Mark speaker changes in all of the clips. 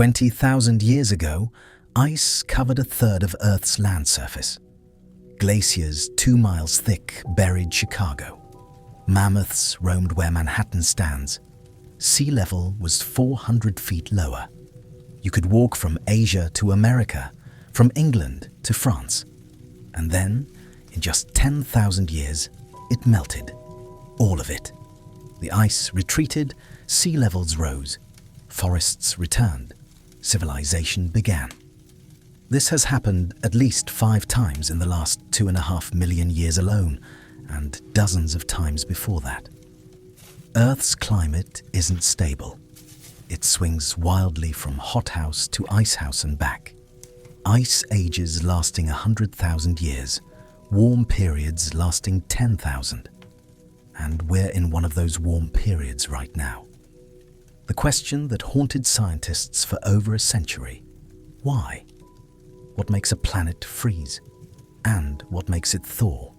Speaker 1: 20,000 years ago, ice covered a third of Earth's land surface. Glaciers 2 miles thick buried Chicago. Mammoths roamed where Manhattan stands. Sea level was 400 feet lower. You could walk from Asia to America, from England to France. And then, in just 10,000 years, it melted. All of it. The ice retreated, sea levels rose, forests returned, civilization began. This has happened at least 5 times in the last 2.5 million years alone, and dozens of times before that. Earth's climate isn't stable. It swings wildly from hothouse to icehouse and back. Ice ages lasting 100,000 years, warm periods lasting 10,000. And we're in one of those warm periods right now. The question that haunted scientists for over a century: why? What makes a planet freeze? And what makes it thaw?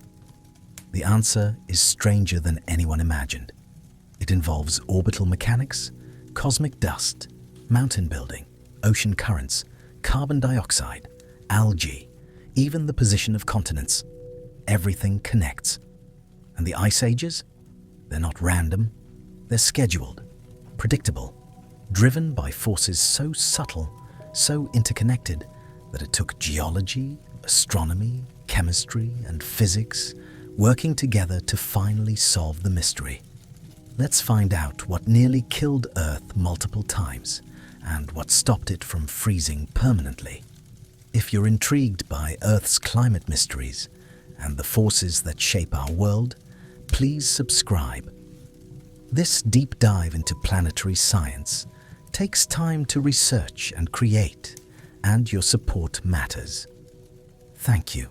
Speaker 1: The answer is stranger than anyone imagined. It involves orbital mechanics, cosmic dust, mountain building, ocean currents, carbon dioxide, algae, even the position of continents. Everything connects. And the ice ages? They're not random. They're scheduled, predictable, driven by forces so subtle, so interconnected, that it took geology, astronomy, chemistry, and physics working together to finally solve the mystery. Let's find out what nearly killed Earth multiple times and what stopped it from freezing permanently. If you're intrigued by Earth's climate mysteries and the forces that shape our world, please subscribe. This deep dive into planetary science takes time to research and create, and your support matters. Thank you.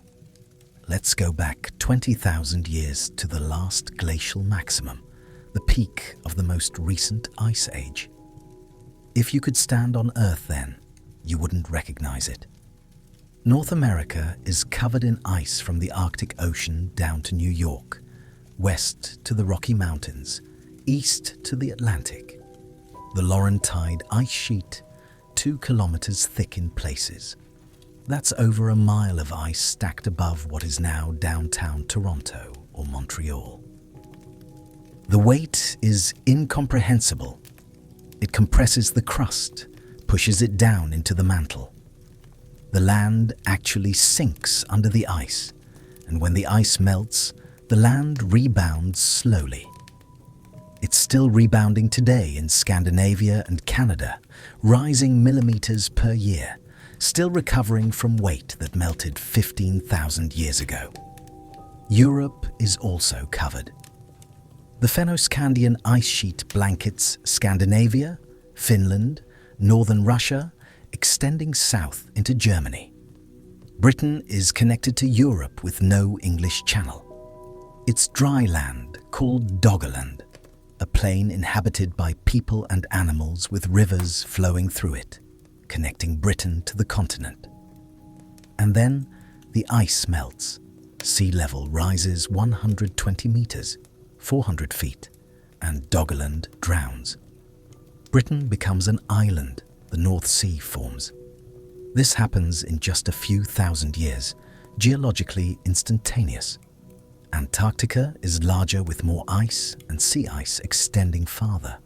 Speaker 1: Let's go back 20,000 years to the last glacial maximum, the peak of the most recent ice age. If you could stand on Earth then, you wouldn't recognize it. North America is covered in ice from the Arctic Ocean down to New York, west to the Rocky Mountains, east to the Atlantic. The Laurentide ice sheet, 2 kilometers thick in places. That's over a mile of ice stacked above what is now downtown Toronto or Montreal. The weight is incomprehensible. It compresses the crust, pushes it down into the mantle. The land actually sinks under the ice, and when the ice melts, the land rebounds slowly. It's still rebounding today in Scandinavia and Canada, rising millimeters per year, still recovering from weight that melted 15,000 years ago. Europe is also covered. The Fennoscandian ice sheet blankets Scandinavia, Finland, northern Russia, extending south into Germany. Britain is connected to Europe with no English channel. It's dry land called Doggerland, a plain inhabited by people and animals with rivers flowing through it, connecting Britain to the continent. And then the ice melts. Sea level rises 120 meters, 400 feet, and Doggerland drowns. Britain becomes an island. The North Sea forms. This happens in just a few thousand years, geologically instantaneous. Antarctica is larger with more ice and sea ice extending farther.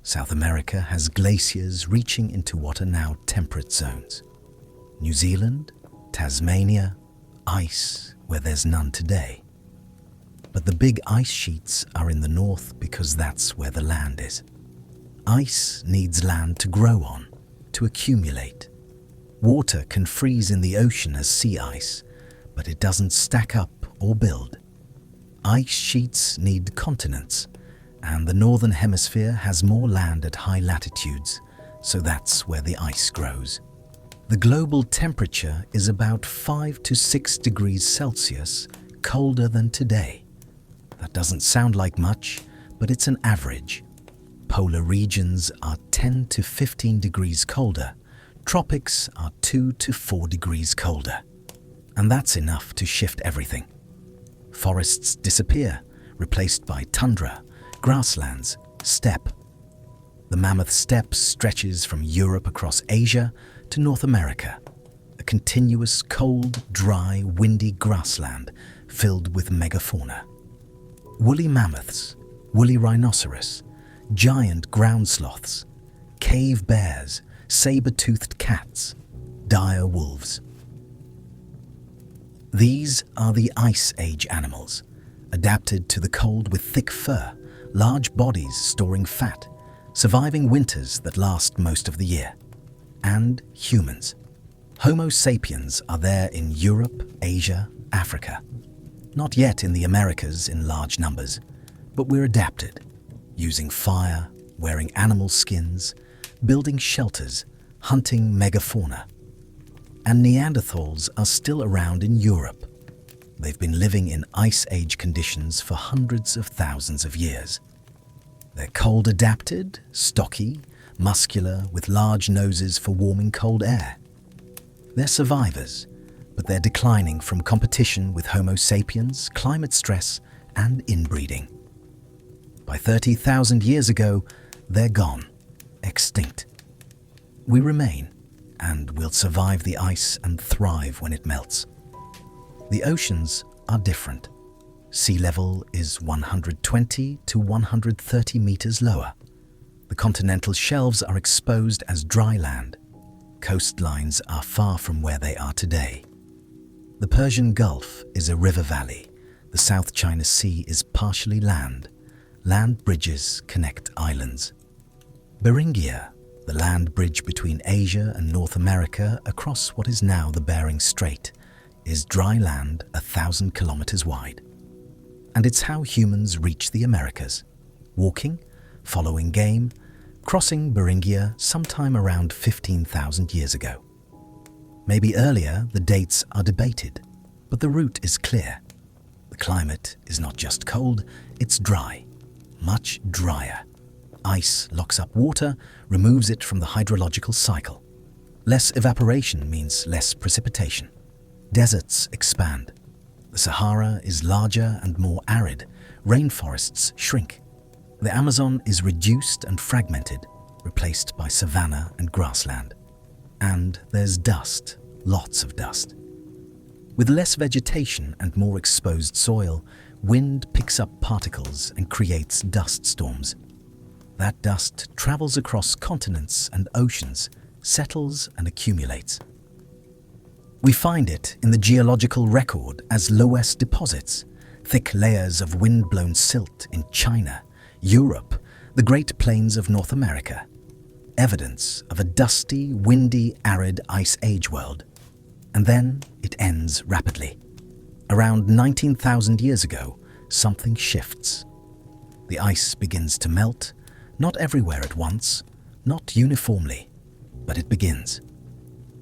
Speaker 1: South America has glaciers reaching into what are now temperate zones. New Zealand, Tasmania, ice where there's none today. But the big ice sheets are in the north because that's where the land is. Ice needs land to grow on, to accumulate. Water can freeze in the ocean as sea ice, but it doesn't stack up or build. Ice sheets need continents, and the northern hemisphere has more land at high latitudes, so that's where the ice grows. The global temperature is about 5 to 6 degrees Celsius colder than today. That doesn't sound like much, but it's an average. Polar regions are 10 to 15 degrees colder. Tropics are 2 to 4 degrees colder. And that's enough to shift everything. Forests disappear, replaced by tundra, grasslands, steppe. The Mammoth Steppe stretches from Europe across Asia to North America, a continuous, cold, dry, windy grassland filled with megafauna. Woolly mammoths, woolly rhinoceros, giant ground sloths, cave bears, saber-toothed cats, dire wolves. These are the Ice Age animals, adapted to the cold with thick fur, large bodies storing fat, surviving winters that last most of the year. And humans. Homo sapiens are there in Europe, Asia, Africa. Not yet in the Americas in large numbers, but we're adapted, using fire, wearing animal skins, building shelters, hunting megafauna. And Neanderthals are still around in Europe. They've been living in Ice Age conditions for hundreds of thousands of years. They're cold adapted, stocky, muscular, with large noses for warming cold air. They're survivors, but they're declining from competition with Homo sapiens, climate stress, and inbreeding. By 30,000 years ago, they're gone, extinct. We remain, and will survive the ice and thrive when it melts. The oceans are different. Sea level is 120 to 130 meters lower. The continental shelves are exposed as dry land. Coastlines are far from where they are today. The Persian Gulf is a river valley. The South China Sea is partially land. Land bridges connect islands. Beringia, the land bridge between Asia and North America across what is now the Bering Strait, is dry land 1,000 kilometers wide. And it's how humans reach the Americas, walking, following game, crossing Beringia sometime around 15,000 years ago. Maybe earlier, the dates are debated, but the route is clear. The climate is not just cold, it's dry, much drier. Ice locks up water, removes it from the hydrological cycle. Less evaporation means less precipitation. Deserts expand. The Sahara is larger and more arid. Rainforests shrink. The Amazon is reduced and fragmented, replaced by savanna and grassland. And there's dust, lots of dust. With less vegetation and more exposed soil, wind picks up particles and creates dust storms. That dust travels across continents and oceans, settles and accumulates. We find it in the geological record as loess deposits, thick layers of wind-blown silt in China, Europe, the Great Plains of North America. Evidence of a dusty, windy, arid Ice Age world. And then it ends rapidly. Around 19,000 years ago, something shifts. The ice begins to melt, not everywhere at once, not uniformly, but it begins.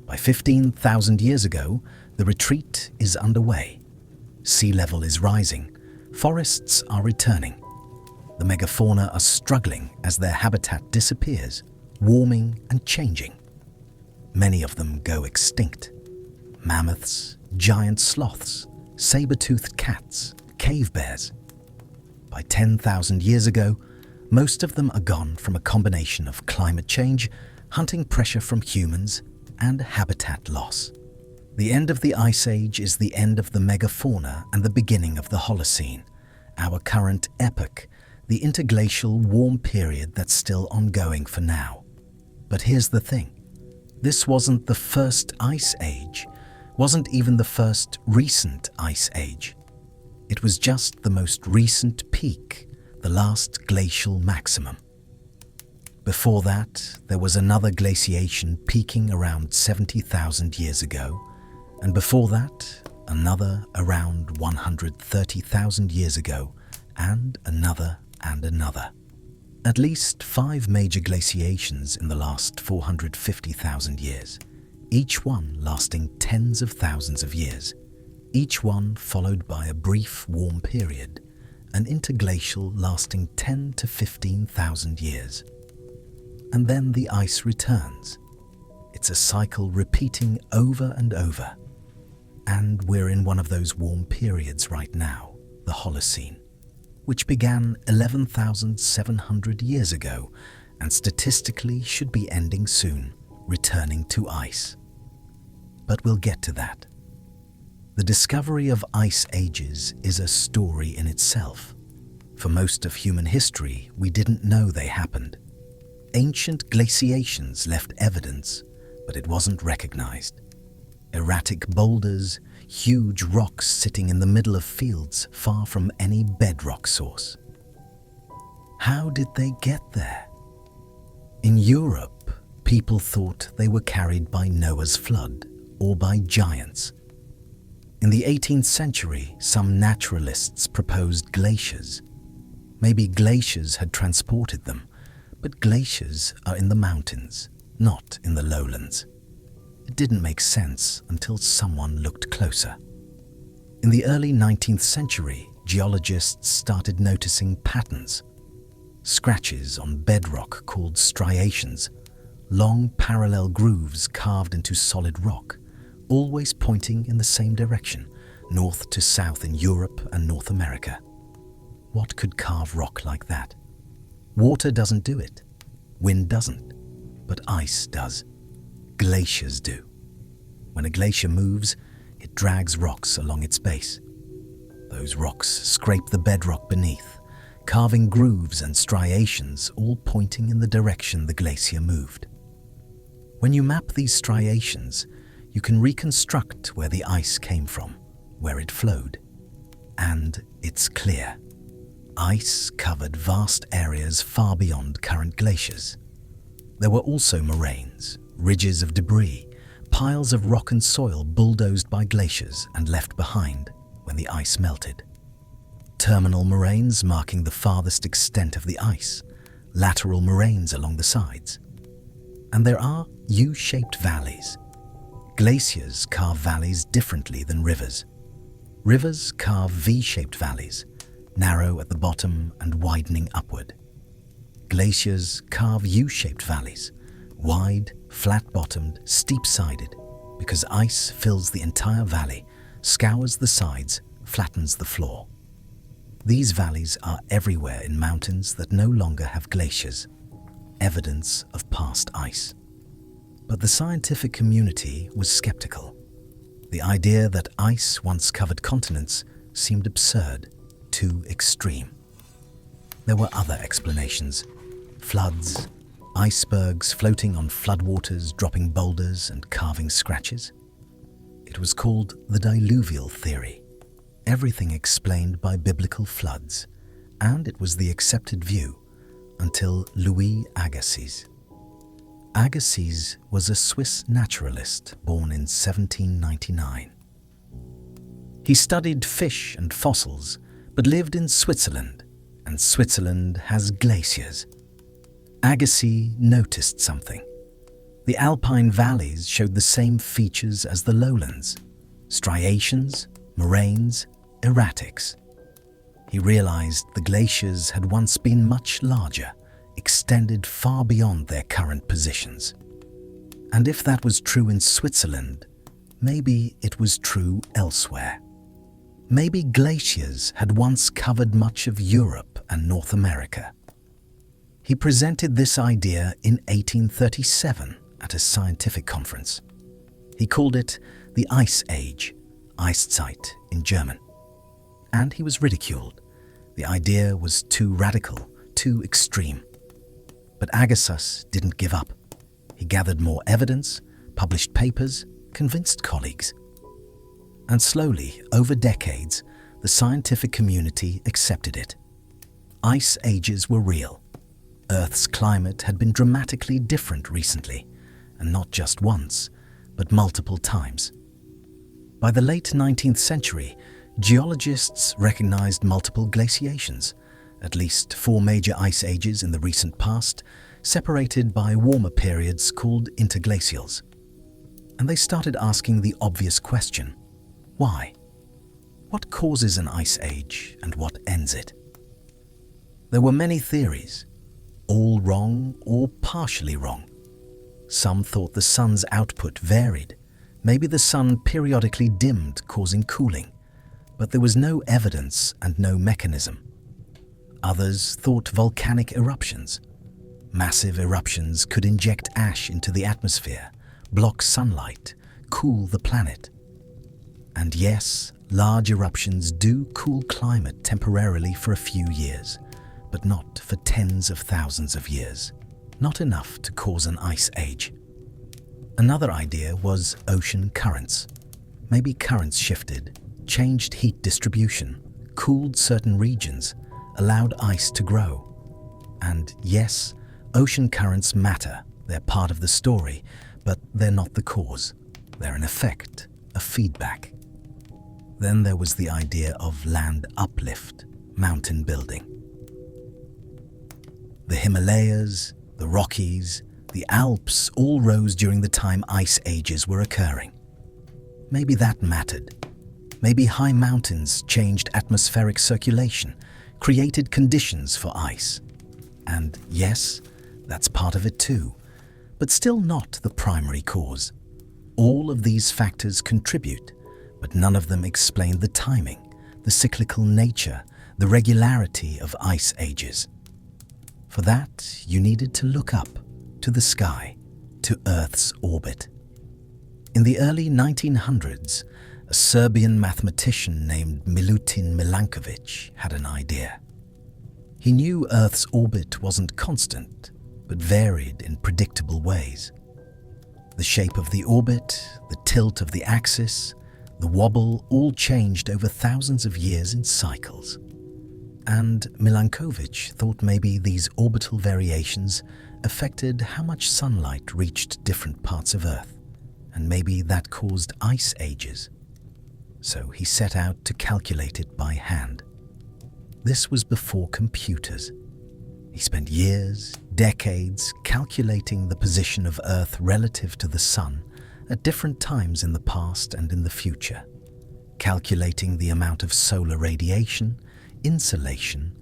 Speaker 1: By 15,000 years ago, the retreat is underway. Sea level is rising, forests are returning. The megafauna are struggling as their habitat disappears, warming and changing. Many of them go extinct. Mammoths, giant sloths, saber-toothed cats, cave bears. By 10,000 years ago, most of them are gone from a combination of climate change, hunting pressure from humans, and habitat loss. The end of the Ice Age is the end of the megafauna and the beginning of the Holocene, our current epoch, the interglacial warm period that's still ongoing for now. But here's the thing. This wasn't the first Ice Age, wasn't even the first recent Ice Age. It was just the most recent peak, the Last Glacial Maximum. Before that, there was another glaciation peaking around 70,000 years ago, and before that, another around 130,000 years ago, and another and another. At least 5 major glaciations in the last 450,000 years, each one lasting tens of thousands of years, each one followed by a brief warm period, an interglacial lasting 10 to 15,000 years. And then the ice returns. It's a cycle repeating over and over. And we're in one of those warm periods right now, the Holocene, which began 11,700 years ago and statistically should be ending soon, returning to ice. But we'll get to that. The discovery of ice ages is a story in itself. For most of human history, we didn't know they happened. Ancient glaciations left evidence, but it wasn't recognized. Erratic boulders, huge rocks sitting in the middle of fields far from any bedrock source. How did they get there? In Europe, people thought they were carried by Noah's flood or by giants. In the 18th century, some naturalists proposed glaciers. Maybe glaciers had transported them, but glaciers are in the mountains, not in the lowlands. It didn't make sense until someone looked closer. In the early 19th century, geologists started noticing patterns. Scratches on bedrock called striations, long parallel grooves carved into solid rock, always pointing in the same direction, north to south in Europe and North America. What could carve rock like that? Water doesn't do it. Wind doesn't. But ice does. Glaciers do. When a glacier moves, it drags rocks along its base. Those rocks scrape the bedrock beneath, carving grooves and striations, all pointing in the direction the glacier moved. When you map these striations, you can reconstruct where the ice came from, where it flowed. And it's clear. Ice covered vast areas far beyond current glaciers. There were also moraines, ridges of debris, piles of rock and soil bulldozed by glaciers and left behind when the ice melted. Terminal moraines marking the farthest extent of the ice, lateral moraines along the sides. And there are U-shaped valleys. Glaciers carve valleys differently than rivers. Rivers carve V-shaped valleys, narrow at the bottom and widening upward. Glaciers carve U-shaped valleys, wide, flat-bottomed, steep-sided, because ice fills the entire valley, scours the sides, flattens the floor. These valleys are everywhere in mountains that no longer have glaciers, evidence of past ice. But the scientific community was skeptical. The idea that ice once covered continents seemed absurd, too extreme. There were other explanations. Floods, icebergs floating on floodwaters, dropping boulders and carving scratches. It was called the diluvial theory. Everything explained by biblical floods, and it was the accepted view until Louis Agassiz. Agassiz was a Swiss naturalist born in 1799. He studied fish and fossils, but lived in Switzerland, and Switzerland has glaciers. Agassiz noticed something. The alpine valleys showed the same features as the lowlands: striations, moraines, erratics. He realized the glaciers had once been much larger, extended far beyond their current positions. And if that was true in Switzerland, maybe it was true elsewhere. Maybe glaciers had once covered much of Europe and North America. He presented this idea in 1837 at a scientific conference. He called it the Ice Age, Eiszeit in German. And he was ridiculed. The idea was too radical, too extreme. But Agassiz didn't give up. He gathered more evidence, published papers, convinced colleagues. And slowly, over decades, the scientific community accepted it. Ice ages were real. Earth's climate had been dramatically different recently, and not just once, but multiple times. By the late 19th century, geologists recognized multiple glaciations, at least 4 major ice ages in the recent past, separated by warmer periods called interglacials. And they started asking the obvious question: why? What causes an ice age and what ends it? There were many theories, all wrong or partially wrong. Some thought the sun's output varied. Maybe the sun periodically dimmed, causing cooling, but there was no evidence and no mechanism. Others thought volcanic eruptions. Massive eruptions could inject ash into the atmosphere, block sunlight, cool the planet. And yes, large eruptions do cool climate temporarily for a few years, but not for tens of thousands of years. Not enough to cause an ice age. Another idea was ocean currents. Maybe currents shifted, changed heat distribution, cooled certain regions, allowed ice to grow. And yes, ocean currents matter. They're part of the story, but they're not the cause. They're an effect, a feedback. Then there was the idea of land uplift, mountain building. The Himalayas, the Rockies, the Alps all rose during the time ice ages were occurring. Maybe that mattered. Maybe high mountains changed atmospheric circulation, created conditions for ice. And yes, that's part of it too, but still not the primary cause. All of these factors contribute, but none of them explain the timing, the cyclical nature, the regularity of ice ages. For that, you needed to look up, to the sky, to Earth's orbit. In the early 1900s, a Serbian mathematician named Milankovitch had an idea. He knew Earth's orbit wasn't constant, but varied in predictable ways. The shape of the orbit, the tilt of the axis, the wobble all changed over thousands of years in cycles. And Milankovitch thought maybe these orbital variations affected how much sunlight reached different parts of Earth, and maybe that caused ice ages. So he set out to calculate it by hand. This was before computers. He spent years, decades, calculating the position of Earth relative to the Sun at different times in the past and in the future, calculating the amount of solar radiation, insolation,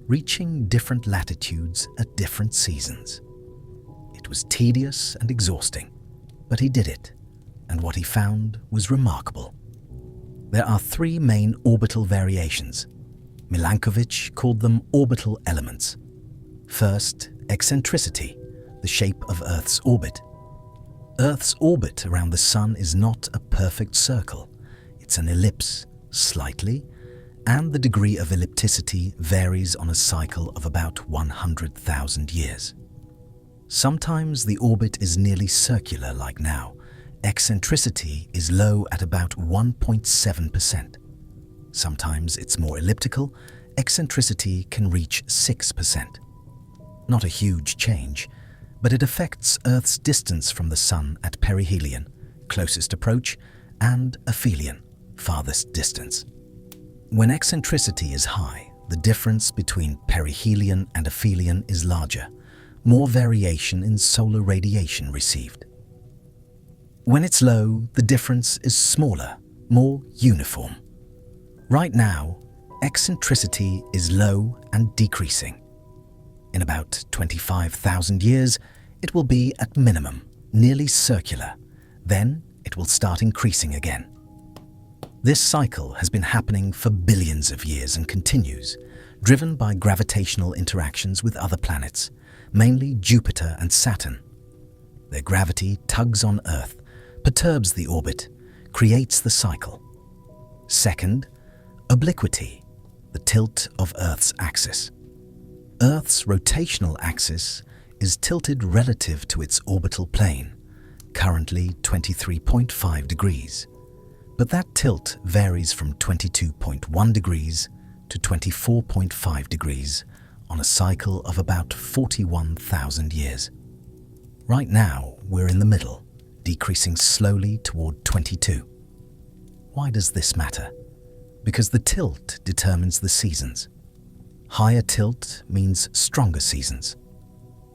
Speaker 1: reaching different latitudes at different seasons. It was tedious and exhausting, but he did it, and what he found was remarkable. There are three main orbital variations. Milankovitch called them orbital elements. First, eccentricity, the shape of Earth's orbit. Earth's orbit around the Sun is not a perfect circle. It's an ellipse, slightly, and the degree of ellipticity varies on a cycle of about 100,000 years. Sometimes the orbit is nearly circular like now. Eccentricity is low at about 1.7%. Sometimes it's more elliptical. Eccentricity can reach 6%. Not a huge change, but it affects Earth's distance from the Sun at perihelion, closest approach, and aphelion, farthest distance. When eccentricity is high, the difference between perihelion and aphelion is larger, more variation in solar radiation received. When it's low, the difference is smaller, more uniform. Right now, eccentricity is low and decreasing. In about 25,000 years, it will be at minimum, nearly circular. Then it will start increasing again. This cycle has been happening for billions of years and continues, driven by gravitational interactions with other planets, mainly Jupiter and Saturn. Their gravity tugs on Earth, perturbs the orbit, creates the cycle. Second, obliquity, the tilt of Earth's axis. Earth's rotational axis is tilted relative to its orbital plane, currently 23.5 degrees. But that tilt varies from 22.1 degrees to 24.5 degrees on a cycle of about 41,000 years. Right now, we're in the middle, decreasing slowly toward 22. Why does this matter? Because the tilt determines the seasons. Higher tilt means stronger seasons.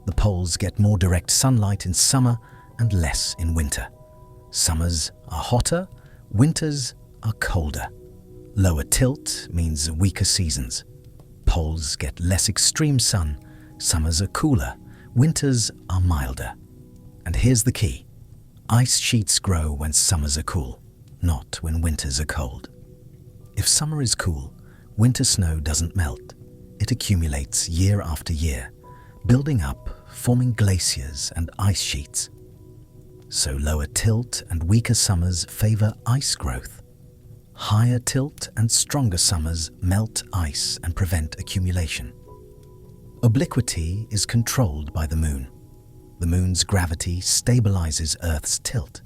Speaker 1: The poles get more direct sunlight in summer and less in winter. Summers are hotter, winters are colder. Lower tilt means weaker seasons. Poles get less extreme sun, summers are cooler, winters are milder. And here's the key. Ice sheets grow when summers are cool, not when winters are cold. If summer is cool, winter snow doesn't melt. It accumulates year after year, building up forming glaciers and ice sheets. So lower tilt and weaker summers favor ice growth. Higher tilt and stronger summers melt ice and prevent accumulation. Obliquity is controlled by the moon. The moon's gravity stabilizes Earth's tilt.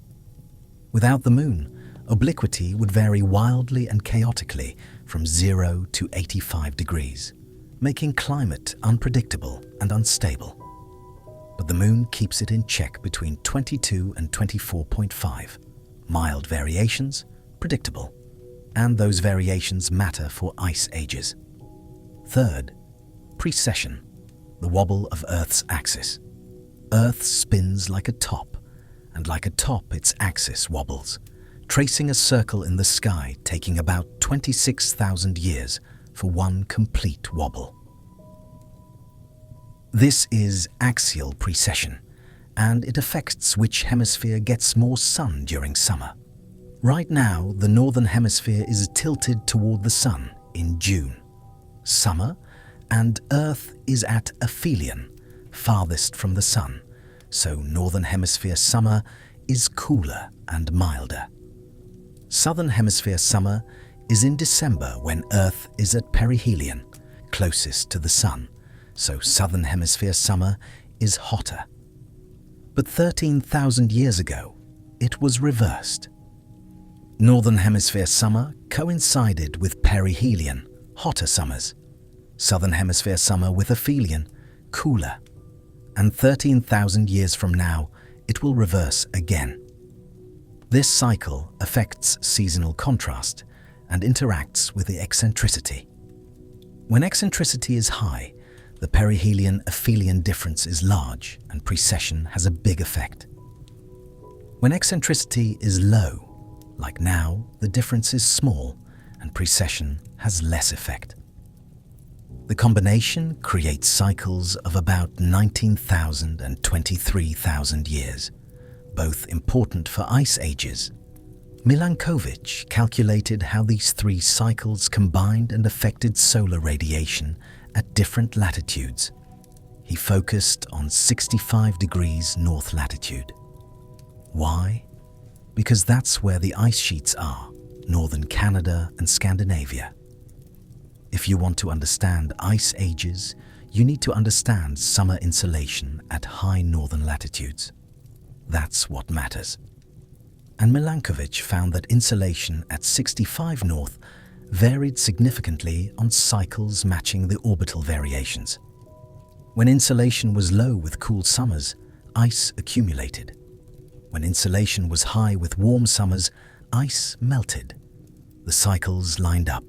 Speaker 1: Without the moon, obliquity would vary wildly and chaotically from 0 to 85 degrees, making climate unpredictable and unstable. But the moon keeps it in check between 22 and 24.5. Mild variations, predictable, and those variations matter for ice ages. Third, precession, the wobble of Earth's axis. Earth spins like a top, and like a top its axis wobbles, tracing a circle in the sky taking about 26,000 years for one complete wobble. This is axial precession, and it affects which hemisphere gets more sun during summer. Right now, the northern hemisphere is tilted toward the sun in June, summer, and Earth is at aphelion, farthest from the sun, so northern hemisphere summer is cooler and milder. Southern hemisphere summer is in December when Earth is at perihelion, closest to the sun, so southern hemisphere summer is hotter. But 13,000 years ago, it was reversed. Northern hemisphere summer coincided with perihelion, hotter summers. Southern hemisphere summer with aphelion, cooler. And 13,000 years from now, it will reverse again. This cycle affects seasonal contrast and interacts with the eccentricity. When eccentricity is high, the perihelion-aphelion difference is large and precession has a big effect. When eccentricity is low, like now, the difference is small and precession has less effect. The combination creates cycles of about 19,000 and 23,000 years, both important for ice ages. Milankovitch calculated how these three cycles combined and affected solar radiation at different latitudes. He focused on 65 degrees north latitude. Why? Because that's where the ice sheets are, northern Canada and Scandinavia. If you want to understand ice ages, you need to understand summer insolation at high northern latitudes. That's what matters. And Milankovitch found that insolation at 65 north varied significantly on cycles matching the orbital variations. When insolation was low with cool summers, ice accumulated. When insolation was high with warm summers, ice melted. The cycles lined up.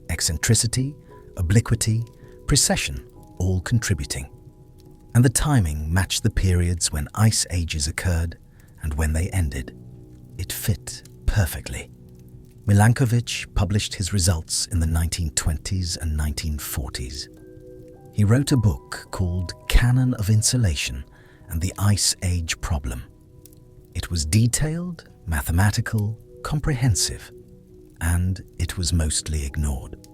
Speaker 1: Eccentricity, obliquity, precession, all contributing. And the timing matched the periods when ice ages occurred and when they ended. It fit perfectly. Milankovitch published his results in the 1920s and 1940s. He wrote a book called Canon of Insolation and the Ice Age Problem. It was detailed, mathematical, comprehensive, and it was mostly ignored.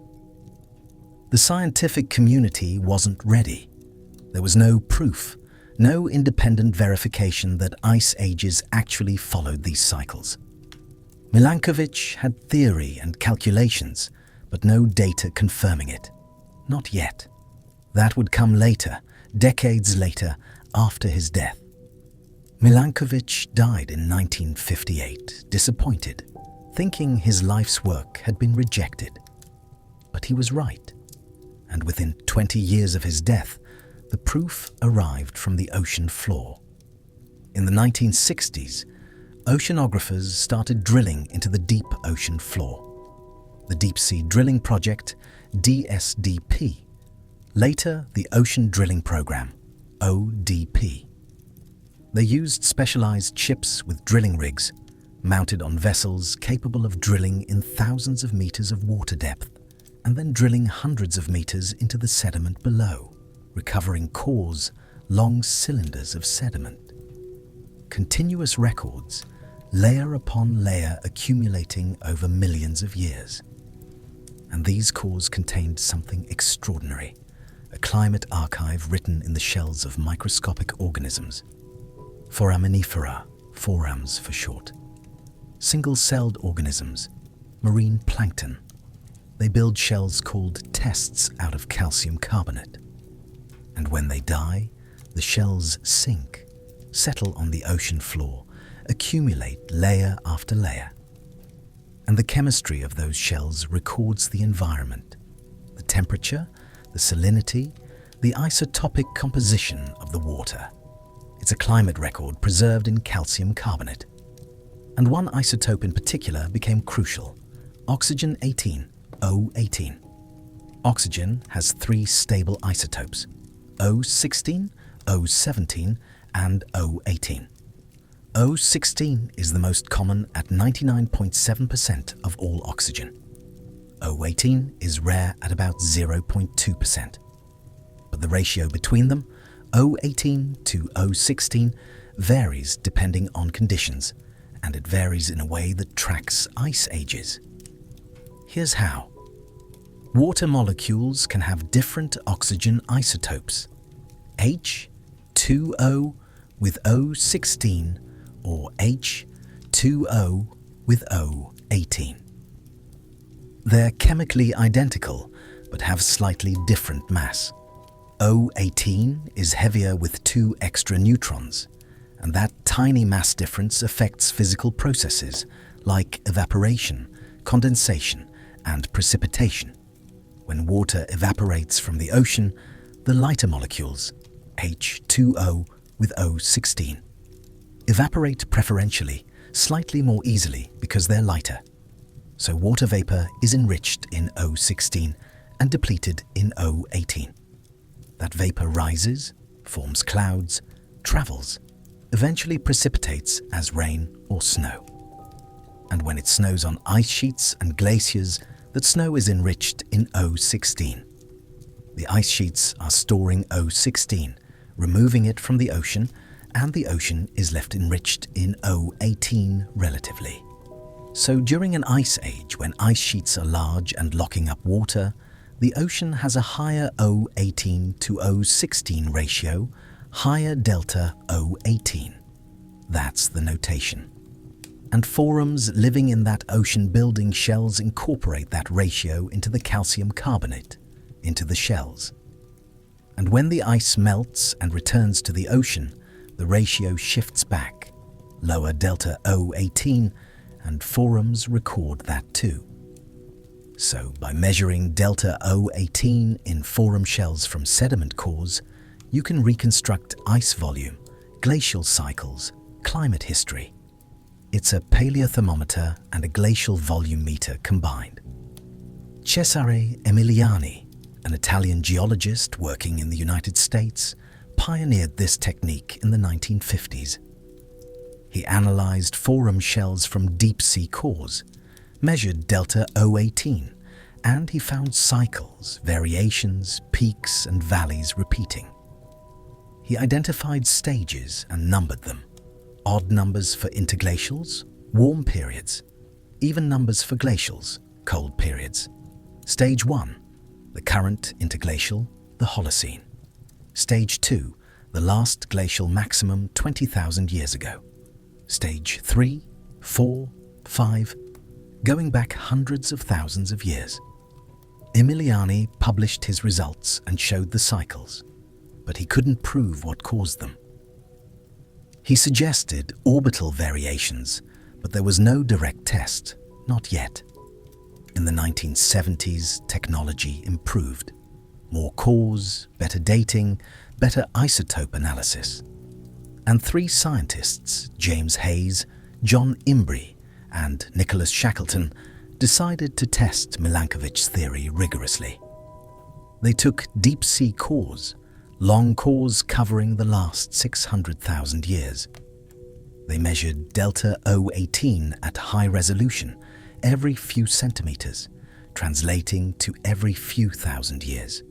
Speaker 1: The scientific community wasn't ready. There was no proof, no independent verification that ice ages actually followed these cycles. Milankovitch had theory and calculations, but no data confirming it. Not yet. That would come later, decades later, after his death. Milankovitch died in 1958, disappointed, thinking his life's work had been rejected. But he was right, and within 20 years of his death, the proof arrived from the ocean floor. In the 1960s, oceanographers started drilling into the deep ocean floor. The Deep Sea Drilling Project, DSDP. Later, the Ocean Drilling Program, ODP. They used specialized ships with drilling rigs, mounted on vessels capable of drilling in thousands of meters of water depth, and then drilling hundreds of meters into the sediment below, recovering cores, long cylinders of sediment. Continuous records, layer upon layer accumulating over millions of years. And these cores contained something extraordinary, a climate archive written in the shells of microscopic organisms. Foraminifera, forams for short. Single-celled organisms, marine plankton. They build shells called tests out of calcium carbonate. And when they die, the shells sink, settle on the ocean floor, accumulate layer after layer. And the chemistry of those shells records the environment, the temperature, the salinity, the isotopic composition of the water. It's a climate record preserved in calcium carbonate. And one isotope in particular became crucial, oxygen-18, O18. Oxygen has 3 stable isotopes, O16, O17, and O18. O16 is the most common at 99.7% of all oxygen. O18 is rare at about 0.2%. But the ratio between them, O18 to O16, varies depending on conditions, and it varies in a way that tracks ice ages. Here's how. Water molecules can have different oxygen isotopes, H, 2O with O16, or H, 2O with O18. They're chemically identical, but have slightly different mass. O18 is heavier with 2 extra neutrons, and that tiny mass difference affects physical processes like evaporation, condensation, and precipitation. When water evaporates from the ocean, the lighter molecules, H2O with O16, evaporate preferentially, slightly more easily because they're lighter. So water vapor is enriched in O16 and depleted in O18. That vapor rises, forms clouds, travels, eventually precipitates as rain or snow. And when it snows on ice sheets and glaciers, that snow is enriched in O16. The ice sheets are storing O16, removing it from the ocean, and the ocean is left enriched in O18 relatively. So during an ice age, when ice sheets are large and locking up water, the ocean has a higher O18 to O16 ratio, higher delta O18. That's the notation. And forams living in that ocean-building shells incorporate that ratio into the calcium carbonate, into the shells. And when the ice melts and returns to the ocean, the ratio shifts back, lower delta O18, and forams record that too. So by measuring delta O18 in foram shells from sediment cores, you can reconstruct ice volume, glacial cycles, climate history. It's a paleothermometer and a glacial volume meter combined. Cesare Emiliani, an Italian geologist working in the United States, pioneered this technique in the 1950s. He analyzed foram shells from deep-sea cores, measured delta O18, and he found cycles, variations, peaks, and valleys repeating. He identified stages and numbered them. Odd numbers for interglacials, warm periods, even numbers for glacials, cold periods. Stage 1, the current interglacial, the Holocene. Stage 2, the last glacial maximum 20,000 years ago. Stage 3, 4, 5, going back hundreds of thousands of years. Emiliani published his results and showed the cycles, but he couldn't prove what caused them. He suggested orbital variations, but there was no direct test, not yet. In the 1970s, technology improved. More cores, better dating, better isotope analysis. And 3 scientists, James Hayes, John Imbrie, and Nicholas Shackleton, decided to test Milankovitch's theory rigorously. They took deep-sea cores, long cores covering the last 600,000 years. They measured delta O18 at high resolution, every few centimeters, translating to every few thousand years.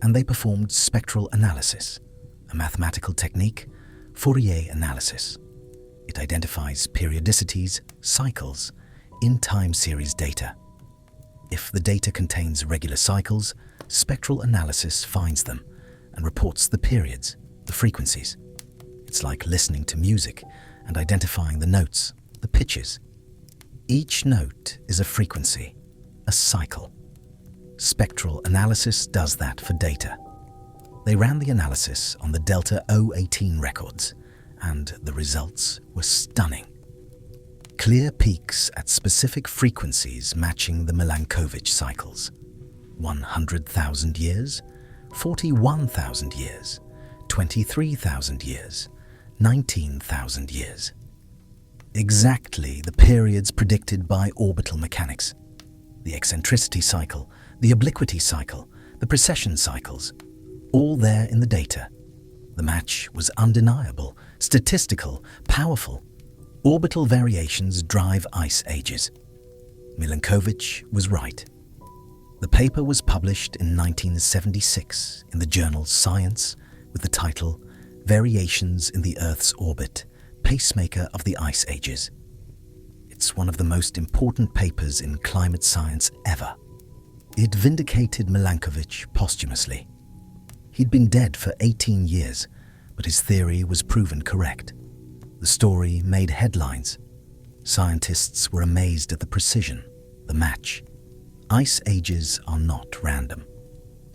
Speaker 1: And they performed spectral analysis, a mathematical technique, Fourier analysis. It identifies periodicities, cycles, in time series data. If the data contains regular cycles, spectral analysis finds them and reports the periods, the frequencies. It's like listening to music and identifying the notes, the pitches. Each note is a frequency, a cycle. Spectral analysis does that for data. They ran the analysis on the Delta 018 records, and the results were stunning. Clear peaks at specific frequencies matching the Milankovitch cycles. 100,000 years, 41,000 years, 23,000 years, 19,000 years. Exactly the periods predicted by orbital mechanics. The eccentricity cycle, the obliquity cycle, the precession cycles, all there in the data. The match was undeniable, statistical, powerful. Orbital variations drive ice ages. Milankovitch was right. The paper was published in 1976 in the journal Science with the title Variations in the Earth's Orbit, Pacemaker of the Ice Ages. It's one of the most important papers in climate science ever. It vindicated Milankovitch posthumously. He'd been dead for 18 years, but his theory was proven correct. The story made headlines. Scientists were amazed at the precision, the match. Ice ages are not random.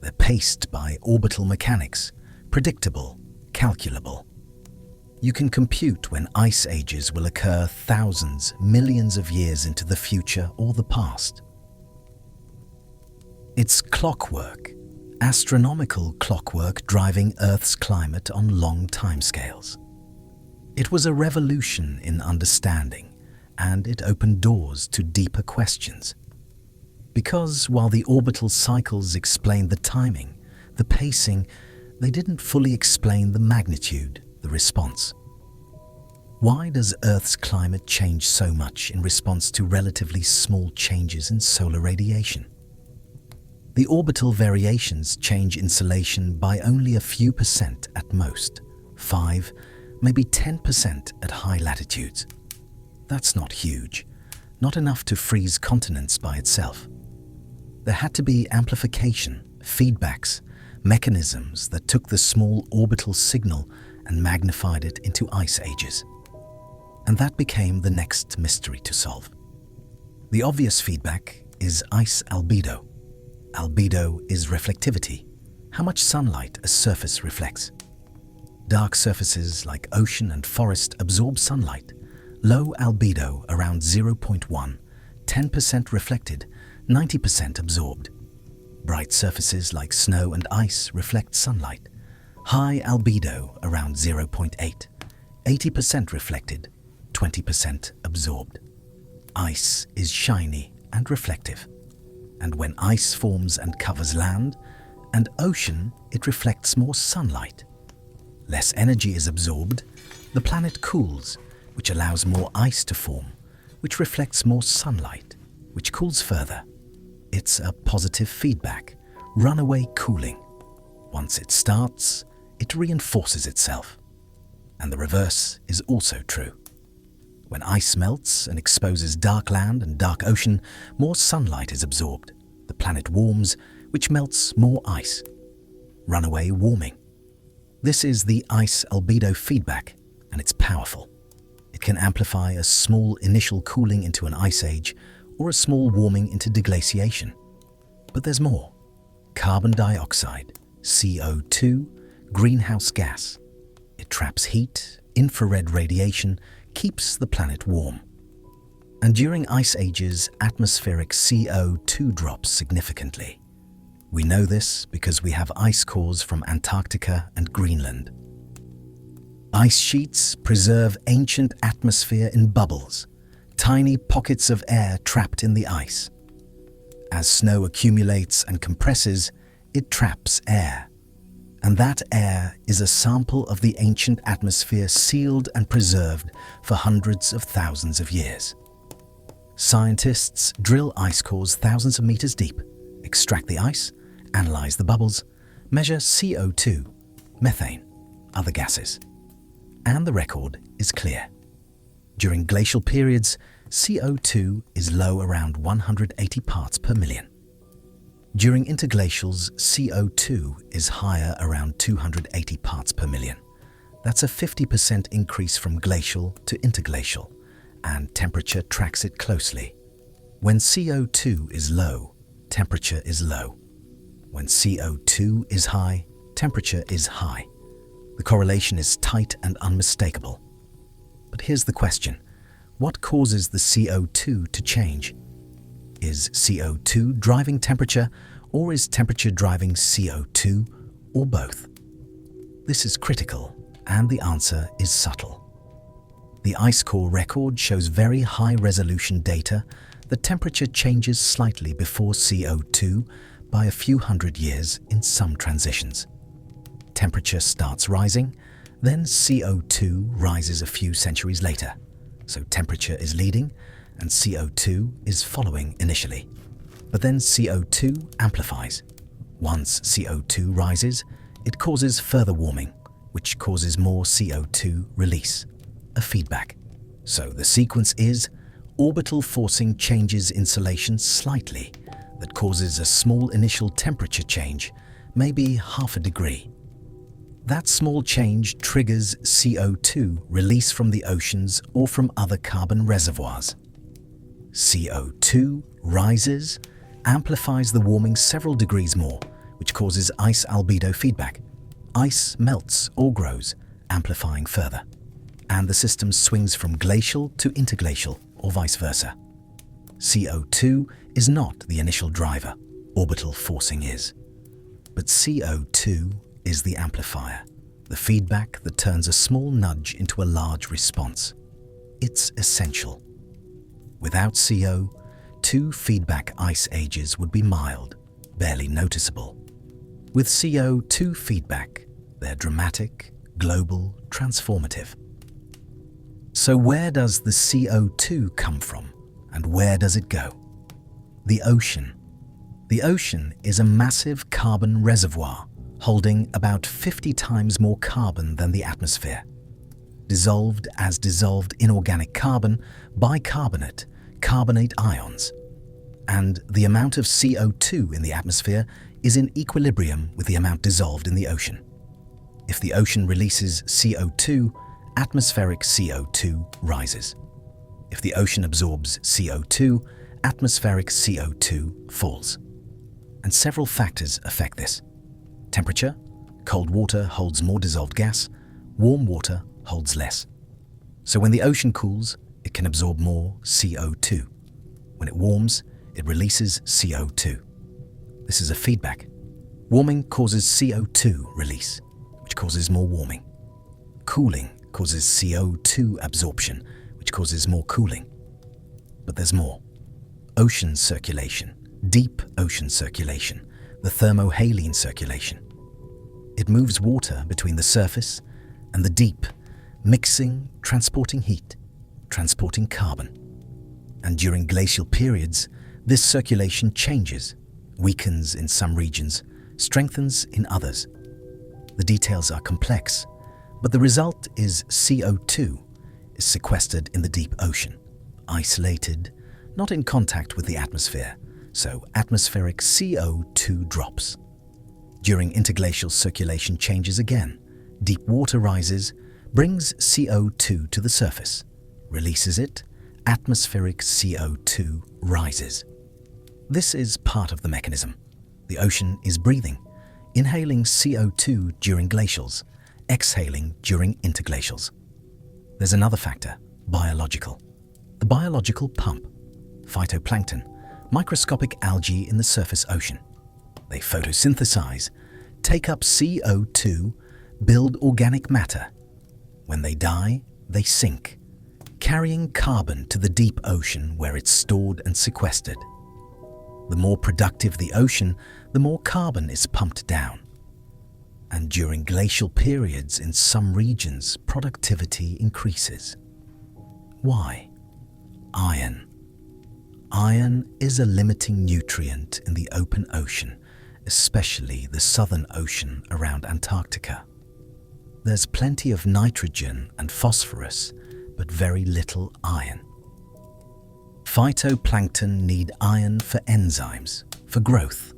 Speaker 1: They're paced by orbital mechanics, predictable, calculable. You can compute when ice ages will occur thousands, millions of years into the future or the past. It's clockwork, astronomical clockwork driving Earth's climate on long timescales. It was a revolution in understanding, and it opened doors to deeper questions. Because while the orbital cycles explained the timing, the pacing, they didn't fully explain the magnitude, the response. Why does Earth's climate change so much in response to relatively small changes in solar radiation? The orbital variations change insolation by only a few percent at most, 5, maybe 10% at high latitudes. That's not huge, not enough to freeze continents by itself. There had to be amplification, feedbacks, mechanisms that took the small orbital signal and magnified it into ice ages. And that became the next mystery to solve. The obvious feedback is ice albedo. Albedo is reflectivity, how much sunlight a surface reflects. Dark surfaces like ocean and forest absorb sunlight. Low albedo around 0.1, 10% reflected, 90% absorbed. Bright surfaces like snow and ice reflect sunlight. High albedo around 0.8, 80% reflected, 20% absorbed. Ice is shiny and reflective. And when ice forms and covers land and ocean, it reflects more sunlight. Less energy is absorbed, the planet cools, which allows more ice to form, which reflects more sunlight, which cools further. It's a positive feedback, runaway cooling. Once it starts, it reinforces itself. And the reverse is also true. When ice melts and exposes dark land and dark ocean, more sunlight is absorbed. The planet warms, which melts more ice. Runaway warming. This is the ice albedo feedback, and it's powerful. It can amplify a small initial cooling into an ice age or a small warming into deglaciation. But there's more. Carbon dioxide, CO2, greenhouse gas. It traps heat, infrared radiation, keeps the planet warm. And during ice ages, atmospheric CO2 drops significantly. We know this because we have ice cores from Antarctica and Greenland. Ice sheets preserve ancient atmosphere in bubbles, tiny pockets of air trapped in the ice. As snow accumulates and compresses, it traps air. And that air is a sample of the ancient atmosphere sealed and preserved for hundreds of thousands of years. Scientists drill ice cores thousands of meters deep, extract the ice, analyze the bubbles, measure CO2, methane, other gases. And the record is clear. During glacial periods, CO2 is low around 180 parts per million. During interglacials, CO2 is higher around 280 parts per million. That's a 50% increase from glacial to interglacial, and temperature tracks it closely. When CO2 is low, temperature is low. When CO2 is high, temperature is high. The correlation is tight and unmistakable. But here's the question: what causes the CO2 to change? Is CO2 driving temperature, or is temperature driving CO2, or both? This is critical, and the answer is subtle. The ice core record shows very high-resolution data that temperature changes slightly before CO2 by a few hundred years in some transitions. Temperature starts rising, then CO2 rises a few centuries later. So temperature is leading, and CO2 is following initially. But then CO2 amplifies. Once CO2 rises, it causes further warming, which causes more CO2 release, a feedback. So the sequence is: orbital forcing changes insulation slightly, that causes a small initial temperature change, maybe half a degree. That small change triggers CO2 release from the oceans or from other carbon reservoirs. CO2 rises, amplifies the warming several degrees more, which causes ice albedo feedback. Ice melts or grows, amplifying further. And the system swings from glacial to interglacial, or vice versa. CO2 is not the initial driver, orbital forcing is. But CO2 is the amplifier, the feedback that turns a small nudge into a large response. It's essential. Without CO2 feedback, ice ages would be mild, barely noticeable. With CO2 feedback, they're dramatic, global, transformative. So where does the CO2 come from, and where does it go? The ocean. The ocean is a massive carbon reservoir holding about 50 times more carbon than the atmosphere. Dissolved as dissolved inorganic carbon, bicarbonate, carbonate ions. And the amount of CO2 in the atmosphere is in equilibrium with the amount dissolved in the ocean. If the ocean releases CO2, atmospheric CO2 rises. If the ocean absorbs CO2, atmospheric CO2 falls. And several factors affect this. Temperature: cold water holds more dissolved gas, warm water holds less. So when the ocean cools, it can absorb more CO2. When it warms, it releases CO2. This is a feedback. Warming causes CO2 release, which causes more warming. Cooling causes CO2 absorption, which causes more cooling. But there's more. Ocean circulation, deep ocean circulation, the thermohaline circulation. It moves water between the surface and the deep, mixing, transporting heat, transporting carbon. And during glacial periods, this circulation changes, weakens in some regions, strengthens in others. The details are complex, but the result is CO2 is sequestered in the deep ocean, isolated, not in contact with the atmosphere, so atmospheric CO2 drops. During interglacial circulation changes again. Deep water rises, brings CO2 to the surface, releases it, atmospheric CO2 rises. This is part of the mechanism. The ocean is breathing, inhaling CO2 during glacials, exhaling during interglacials. There's another factor, biological. The biological pump. Phytoplankton, microscopic algae in the surface ocean. They photosynthesize, take up CO2, build organic matter. When they die, they sink, carrying carbon to the deep ocean where it's stored and sequestered. The more productive the ocean, the more carbon is pumped down. And during glacial periods in some regions, productivity increases. Why? Iron. Iron is a limiting nutrient in the open ocean, especially the southern ocean around Antarctica. There's plenty of nitrogen and phosphorus, but very little iron. Phytoplankton need iron for enzymes, for growth.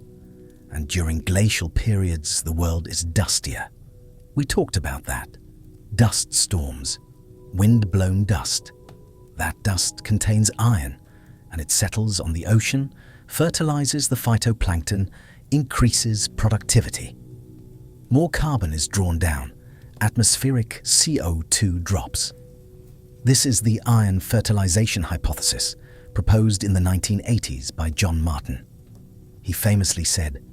Speaker 1: and during glacial periods the world is dustier. We talked about that. Dust storms, wind-blown dust. That dust contains iron, and it settles on the ocean, fertilizes the phytoplankton, increases productivity. More carbon is drawn down, atmospheric CO2 drops. This is the iron fertilization hypothesis, proposed in the 1980s by John Martin. He famously said,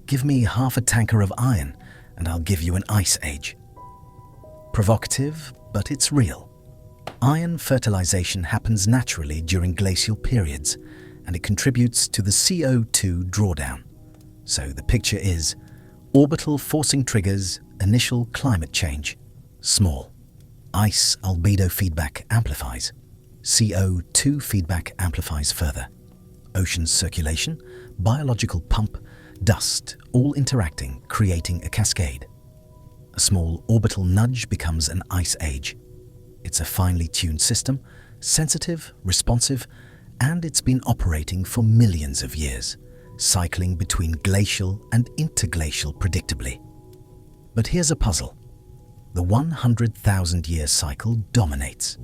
Speaker 1: "Give me half a tanker of iron and I'll give you an ice age." Provocative, but it's real. Iron fertilization happens naturally during glacial periods, and it contributes to the CO2 drawdown. So the picture is, orbital forcing triggers initial climate change, small. Ice albedo feedback amplifies. CO2 feedback amplifies further. Ocean circulation, biological pump, dust, all interacting, creating a cascade. A small orbital nudge becomes an ice age. It's a finely tuned system, sensitive, responsive, and it's been operating for millions of years, cycling between glacial and interglacial predictably. But here's a puzzle. The 100,000-year cycle dominates.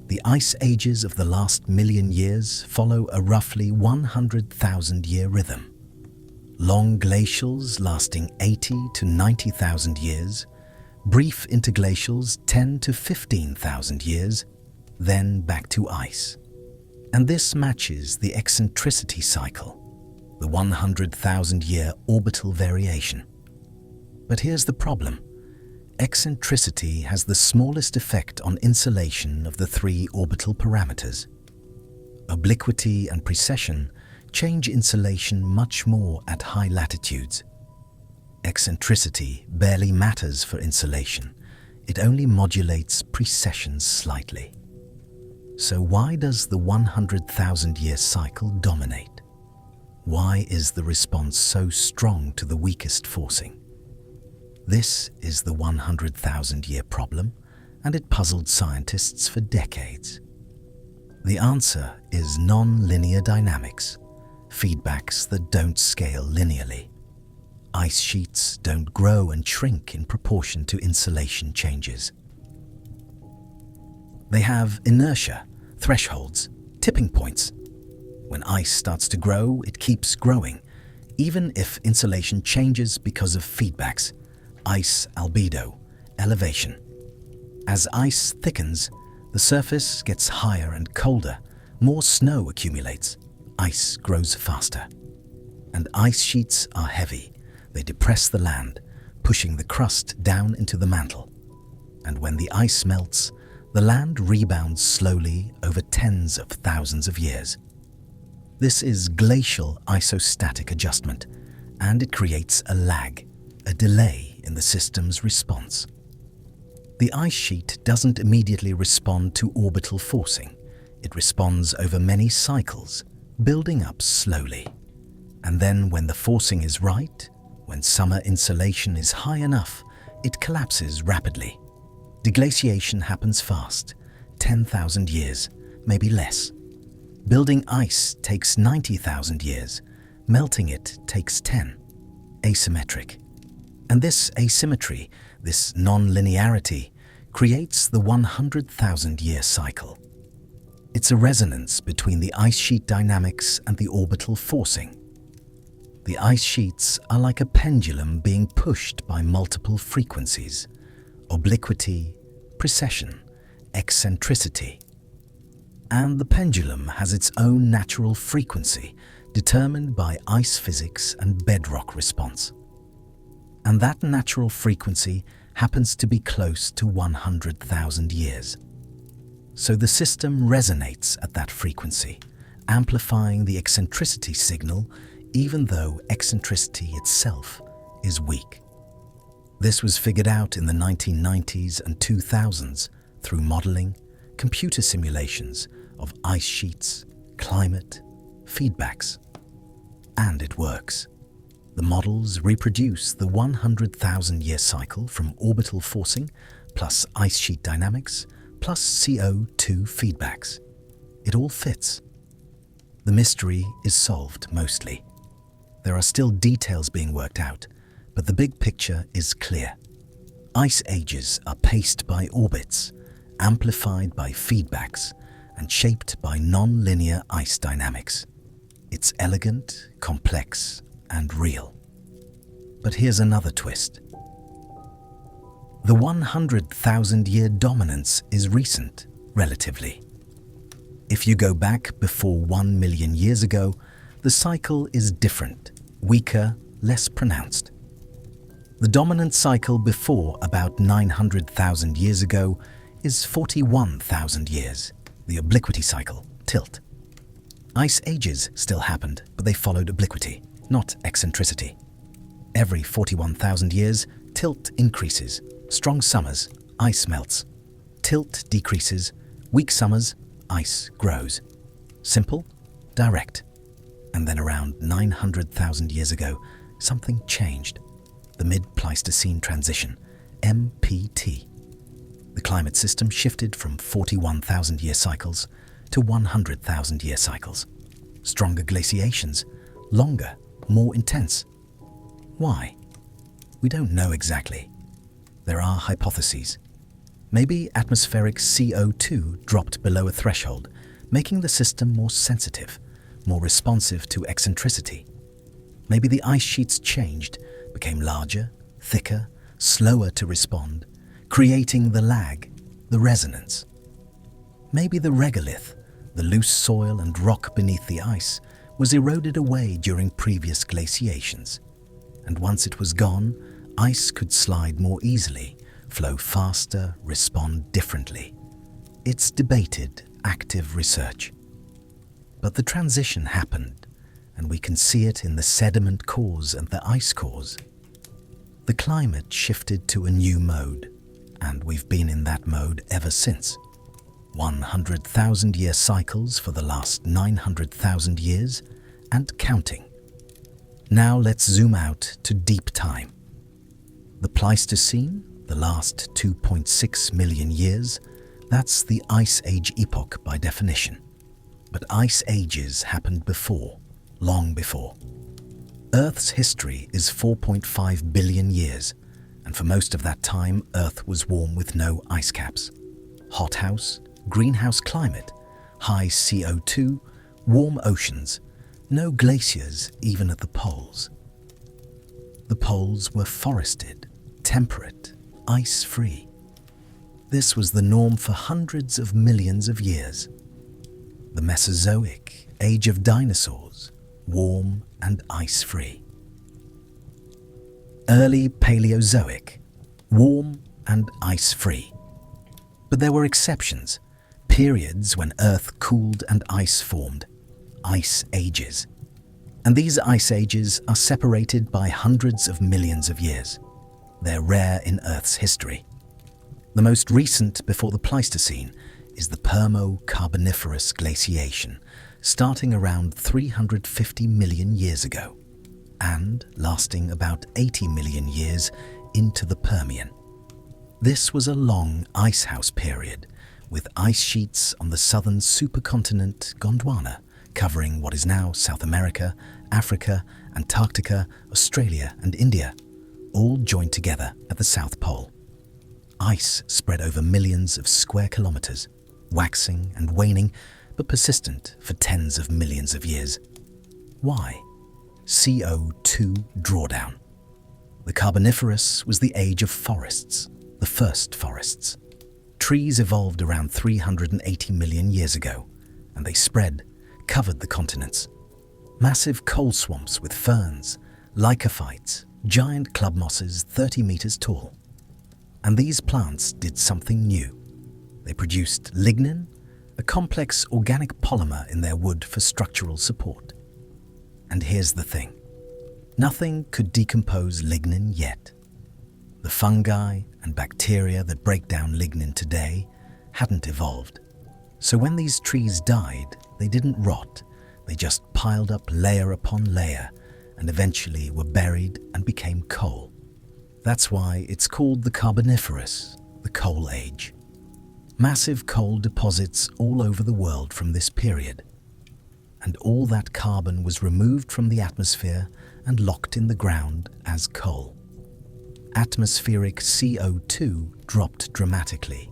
Speaker 1: The ice ages of the last million years follow a roughly 100,000-year rhythm. Long glacials lasting 80 to 90,000 years, brief interglacials 10 to 15,000 years, then back to ice. And this matches the eccentricity cycle, the 100,000-year orbital variation. But here's the problem. Eccentricity has the smallest effect on insolation of the three orbital parameters. Obliquity and precession change insolation much more at high latitudes. Eccentricity barely matters for insolation. It only modulates precession slightly. So why does the 100,000-year cycle dominate? Why is the response so strong to the weakest forcing? This is the 100,000-year problem, and it puzzled scientists for decades. The answer is non-linear dynamics, feedbacks that don't scale linearly. Ice sheets don't grow and shrink in proportion to insolation changes. They have inertia, thresholds, tipping points. When ice starts to grow, it keeps growing, even if insolation changes because of feedbacks, ice albedo, elevation. As ice thickens, the surface gets higher and colder, more snow accumulates, ice grows faster. And ice sheets are heavy. They depress the land, pushing the crust down into the mantle. And when the ice melts, the land rebounds slowly over tens of thousands of years. This is glacial isostatic adjustment, and it creates a lag, a delay in the system's response. The ice sheet doesn't immediately respond to orbital forcing. It responds over many cycles, building up slowly. And then when the forcing is right, when summer insolation is high enough, it collapses rapidly. Deglaciation happens fast, 10,000 years, maybe less. Building ice takes 90,000 years, melting it takes 10. Asymmetric. And this asymmetry, this non-linearity, creates the 100,000-year cycle. It's a resonance between the ice sheet dynamics and the orbital forcing. The ice sheets are like a pendulum being pushed by multiple frequencies: obliquity, precession, eccentricity. And the pendulum has its own natural frequency, determined by ice physics and bedrock response. And that natural frequency happens to be close to 100,000 years. So the system resonates at that frequency, amplifying the eccentricity signal even though eccentricity itself is weak. This was figured out in the 1990s and 2000s through modeling, computer simulations of ice sheets, climate, feedbacks. And it works. The models reproduce the 100,000-year cycle from orbital forcing plus ice sheet dynamics plus CO2 feedbacks. It all fits. The mystery is solved mostly. There are still details being worked out, but the big picture is clear. Ice ages are paced by orbits, amplified by feedbacks, and shaped by non-linear ice dynamics. It's elegant, complex, and real. But here's another twist. The 100,000-year dominance is recent, relatively. If you go back before 1 million years ago, the cycle is different, weaker, less pronounced. The dominant cycle before about 900,000 years ago is 41,000 years, the obliquity cycle, tilt. Ice ages still happened, but they followed obliquity, not eccentricity. Every 41,000 years, tilt increases. Strong summers, ice melts. Tilt decreases. Weak summers, ice grows. Simple, direct. And then around 900,000 years ago, something changed. The Mid-Pleistocene transition, MPT. The climate system shifted from 41,000-year cycles to 100,000-year cycles. Stronger glaciations, longer, more intense. Why? We don't know exactly. There are hypotheses. Maybe atmospheric CO2 dropped below a threshold, making the system more sensitive, more responsive to eccentricity. Maybe the ice sheets changed, became larger, thicker, slower to respond, creating the lag, the resonance. Maybe the regolith, the loose soil and rock beneath the ice, was eroded away during previous glaciations. And once it was gone, ice could slide more easily, flow faster, respond differently. It's debated, active research. But the transition happened, and we can see it in the sediment cores and the ice cores. The climate shifted to a new mode, and we've been in that mode ever since. 100,000-year cycles for the last 900,000 years, and counting. Now let's zoom out to deep time. The Pleistocene, the last 2.6 million years, that's the Ice Age epoch by definition. But ice ages happened before, long before. Earth's history is 4.5 billion years, and for most of that time, Earth was warm with no ice caps. Hothouse, greenhouse climate, high CO2, warm oceans, no glaciers even at the poles. The poles were forested, temperate, ice-free. This was the norm for hundreds of millions of years. The Mesozoic, age of dinosaurs, warm and ice-free. Early Paleozoic, warm and ice-free. But there were exceptions, periods when Earth cooled and ice formed, ice ages. And these ice ages are separated by hundreds of millions of years. They're rare in Earth's history. The most recent before the Pleistocene is the Permo-Carboniferous glaciation, starting around 350 million years ago, and lasting about 80 million years into the Permian. This was a long icehouse period, with ice sheets on the southern supercontinent Gondwana, covering what is now South America, Africa, Antarctica, Australia, and India, all joined together at the South Pole. Ice spread over millions of square kilometers, waxing and waning, but persistent for tens of millions of years. Why? CO2 drawdown. The Carboniferous was the age of forests, the first forests. Trees evolved around 380 million years ago, and they spread, covered the continents. Massive coal swamps with ferns, lycophytes, giant club mosses 30 meters tall. And these plants did something new. They produced lignin, a complex organic polymer in their wood for structural support. And here's the thing. Nothing could decompose lignin yet. The fungi and bacteria that break down lignin today hadn't evolved. So when these trees died, they didn't rot. They just piled up layer upon layer and eventually were buried and became coal. That's why it's called the Carboniferous, the Coal Age. Massive coal deposits all over the world from this period. and all that carbon was removed from the atmosphere and locked in the ground as coal. Atmospheric CO2 dropped dramatically,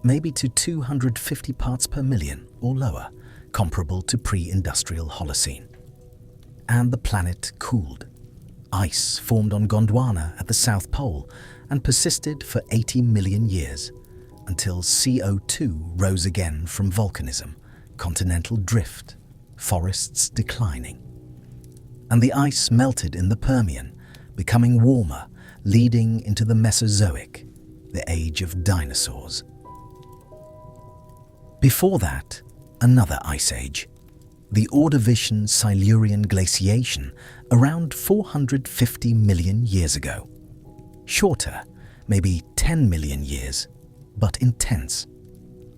Speaker 1: maybe to 250 parts per million or lower, comparable to pre-industrial Holocene. And the planet cooled. Ice formed on Gondwana at the South Pole and persisted for 80 million years, until CO2 rose again from volcanism, continental drift, forests declining. And the ice melted in the Permian, becoming warmer, leading into the Mesozoic, the age of dinosaurs. Before that, another ice age, the Ordovician-Silurian glaciation, around 450 million years ago. Shorter, maybe 10 million years, but intense.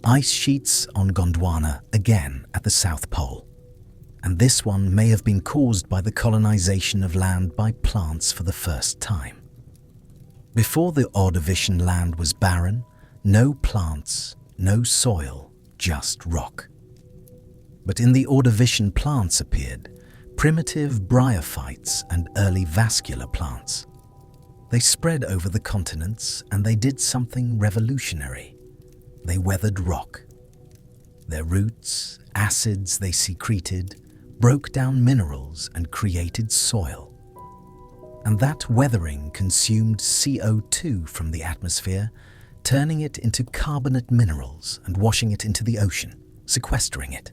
Speaker 1: Ice sheets on Gondwana again at the South Pole. And this one may have been caused by the colonization of land by plants for the first time. Before the Ordovician land was barren, no plants, no soil, just rock. But in the Ordovician plants appeared primitive bryophytes and early vascular plants. They spread over the continents and they did something revolutionary. They weathered rock. Their roots, acids they secreted, broke down minerals and created soil. And that weathering consumed CO2 from the atmosphere, turning it into carbonate minerals and washing it into the ocean, sequestering it.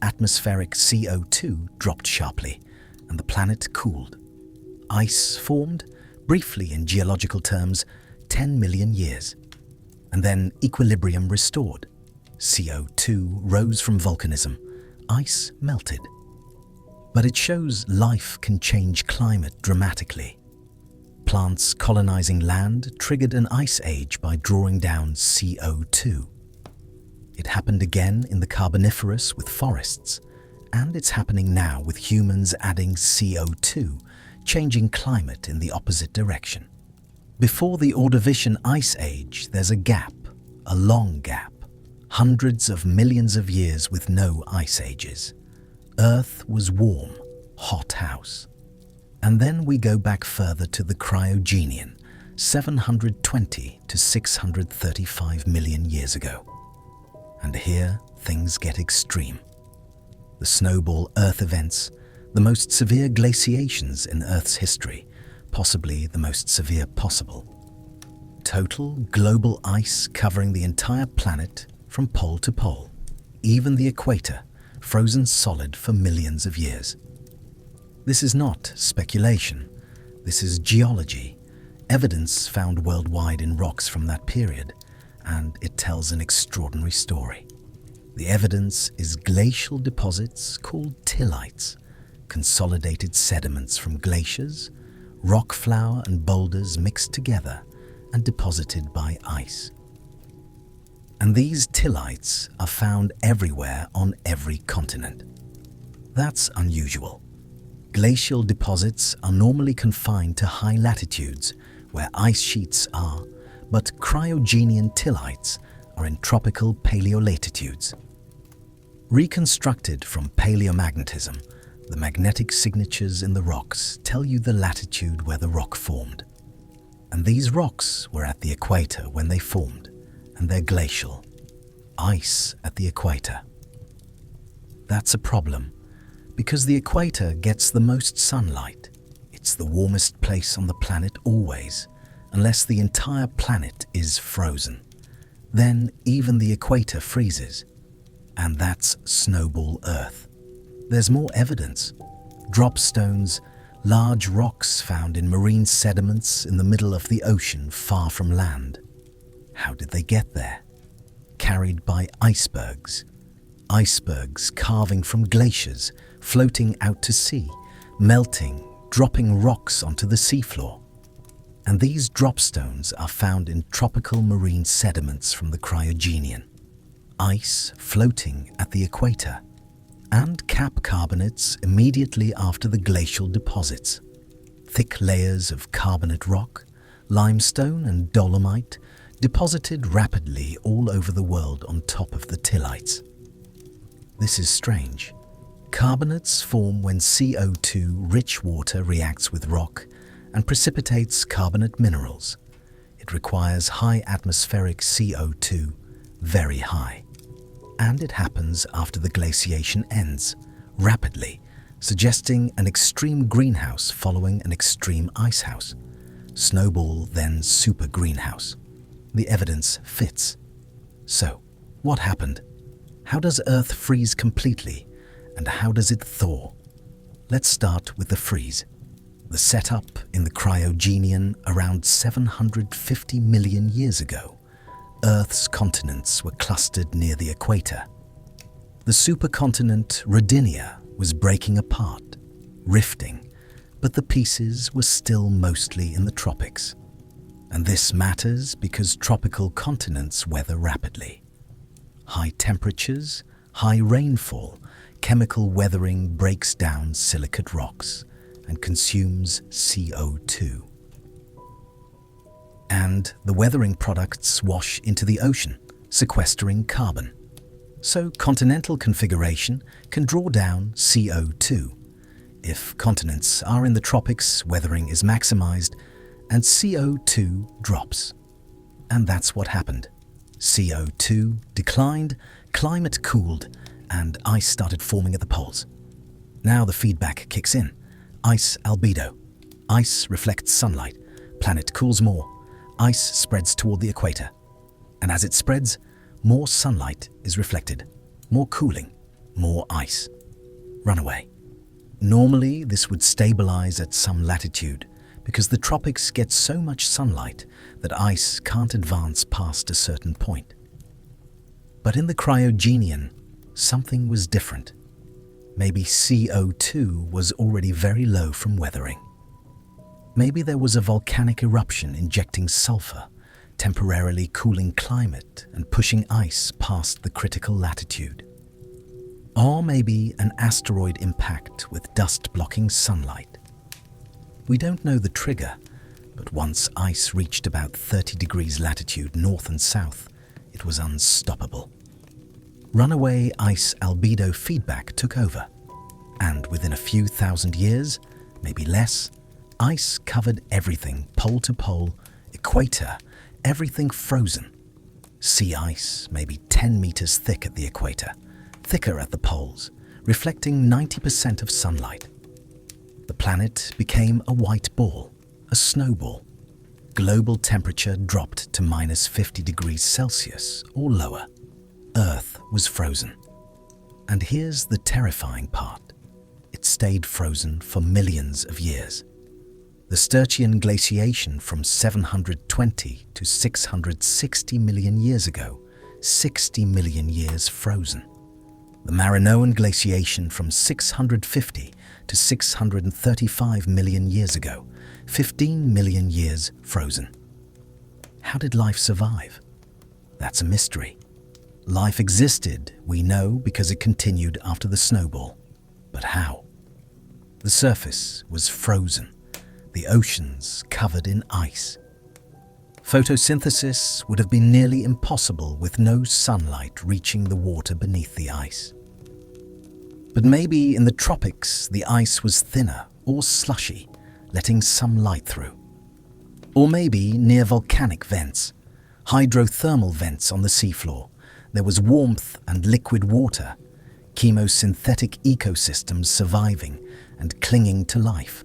Speaker 1: Atmospheric CO2 dropped sharply, and the planet cooled. Ice formed, briefly in geological terms, 10 million years. And then equilibrium restored. CO2 rose from volcanism. Ice melted. But it shows life can change climate dramatically. Plants colonizing land triggered an ice age by drawing down CO2. It happened again in the Carboniferous with forests, and it's happening now with humans adding CO2, changing climate in the opposite direction. Before the Ordovician Ice Age, there's a gap, a long gap, hundreds of millions of years with no ice ages. Earth was warm, hothouse. And then we go back further to the Cryogenian, 720 to 635 million years ago. And here things get extreme. The Snowball Earth events, the most severe glaciations in Earth's history, possibly the most severe possible. Total global ice covering the entire planet from pole to pole, even the equator, frozen solid for millions of years. This is not speculation. This is geology, evidence found worldwide in rocks from that period, and it tells an extraordinary story. The evidence is glacial deposits called tillites, consolidated sediments from glaciers, rock flour and boulders mixed together and deposited by ice. And these tillites are found everywhere on every continent. That's unusual. Glacial deposits are normally confined to high latitudes where ice sheets are, but cryogenian tillites are in tropical paleolatitudes. Reconstructed from paleomagnetism, the magnetic signatures in the rocks tell you the latitude where the rock formed. And these rocks were at the equator when they formed, and they're glacial. Ice at the equator. That's a problem, because the equator gets the most sunlight. It's the warmest place on the planet always, unless the entire planet is frozen. Then even the equator freezes. And that's Snowball Earth. There's more evidence. Dropstones, large rocks found in marine sediments in the middle of the ocean far from land. How did they get there? Carried by icebergs. Icebergs carving from glaciers, floating out to sea, melting, dropping rocks onto the seafloor. And these dropstones are found in tropical marine sediments from the Cryogenian. Ice floating at the equator. And cap carbonates immediately after the glacial deposits. Thick layers of carbonate rock, limestone and dolomite deposited rapidly all over the world on top of the tillites. This is strange. Carbonates form when CO2-rich water reacts with rock and precipitates carbonate minerals. It requires high atmospheric CO2, very high. And it happens after the glaciation ends, rapidly, suggesting an extreme greenhouse following an extreme icehouse. Snowball, then super greenhouse. The evidence fits. So, what happened? How does Earth freeze completely, and how does it thaw? Let's start with the freeze. The setup in the cryogenian around 750 million years ago. Earth's continents were clustered near the equator. The supercontinent Rodinia was breaking apart, rifting, but the pieces were still mostly in the tropics. And this matters because tropical continents weather rapidly. High temperatures, high rainfall, chemical weathering breaks down silicate rocks and consumes CO2. And the weathering products wash into the ocean, sequestering carbon. So continental configuration can draw down CO2. If continents are in the tropics, weathering is maximized and CO2 drops. And that's what happened. CO2 declined, climate cooled, and ice started forming at the poles. Now the feedback kicks in. Ice albedo. Ice reflects sunlight. Planet cools more. Ice spreads toward the equator. And as it spreads, more sunlight is reflected. More cooling. More ice. Runaway. Normally, this would stabilize at some latitude because the tropics get so much sunlight that ice can't advance past a certain point. But in the cryogenian, something was different. Maybe CO2 was already very low from weathering. Maybe there was a volcanic eruption injecting sulfur, temporarily cooling climate and pushing ice past the critical latitude. Or maybe an asteroid impact with dust blocking sunlight. We don't know the trigger, but once ice reached about 30 degrees latitude north and south, it was unstoppable. Runaway ice albedo feedback took over, and within a few thousand years, maybe less, ice covered everything pole to pole, equator, everything frozen. Sea ice maybe 10 meters thick at the equator, thicker at the poles, reflecting 90% of sunlight. The planet became a white ball, a snowball. Global temperature dropped to minus 50 degrees Celsius or lower. Earth was frozen. And here's the terrifying part. It stayed frozen for millions of years. The Sturtian glaciation from 720 to 660 million years ago, 60 million years frozen. The Marinoan glaciation from 650 to 635 million years ago, 15 million years frozen. How did life survive? That's a mystery. Life existed, we know, because it continued after the snowball. But how? The surface was frozen, the oceans covered in ice. Photosynthesis would have been nearly impossible with no sunlight reaching the water beneath the ice. But maybe in the tropics the ice was thinner or slushy, letting some light through. Or maybe near volcanic vents, hydrothermal vents on the seafloor, there was warmth and liquid water, chemosynthetic ecosystems surviving and clinging to life.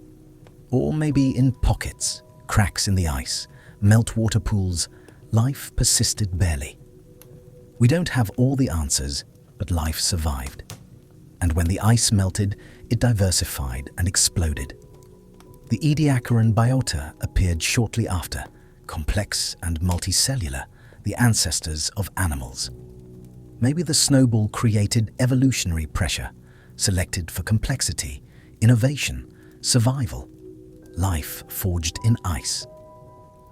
Speaker 1: Or maybe in pockets, cracks in the ice, meltwater pools, life persisted barely. We don't have all the answers, but life survived. And when the ice melted, it diversified and exploded. The Ediacaran biota appeared shortly after, complex and multicellular, the ancestors of animals. Maybe the snowball created evolutionary pressure, selected for complexity, innovation, survival, life forged in ice.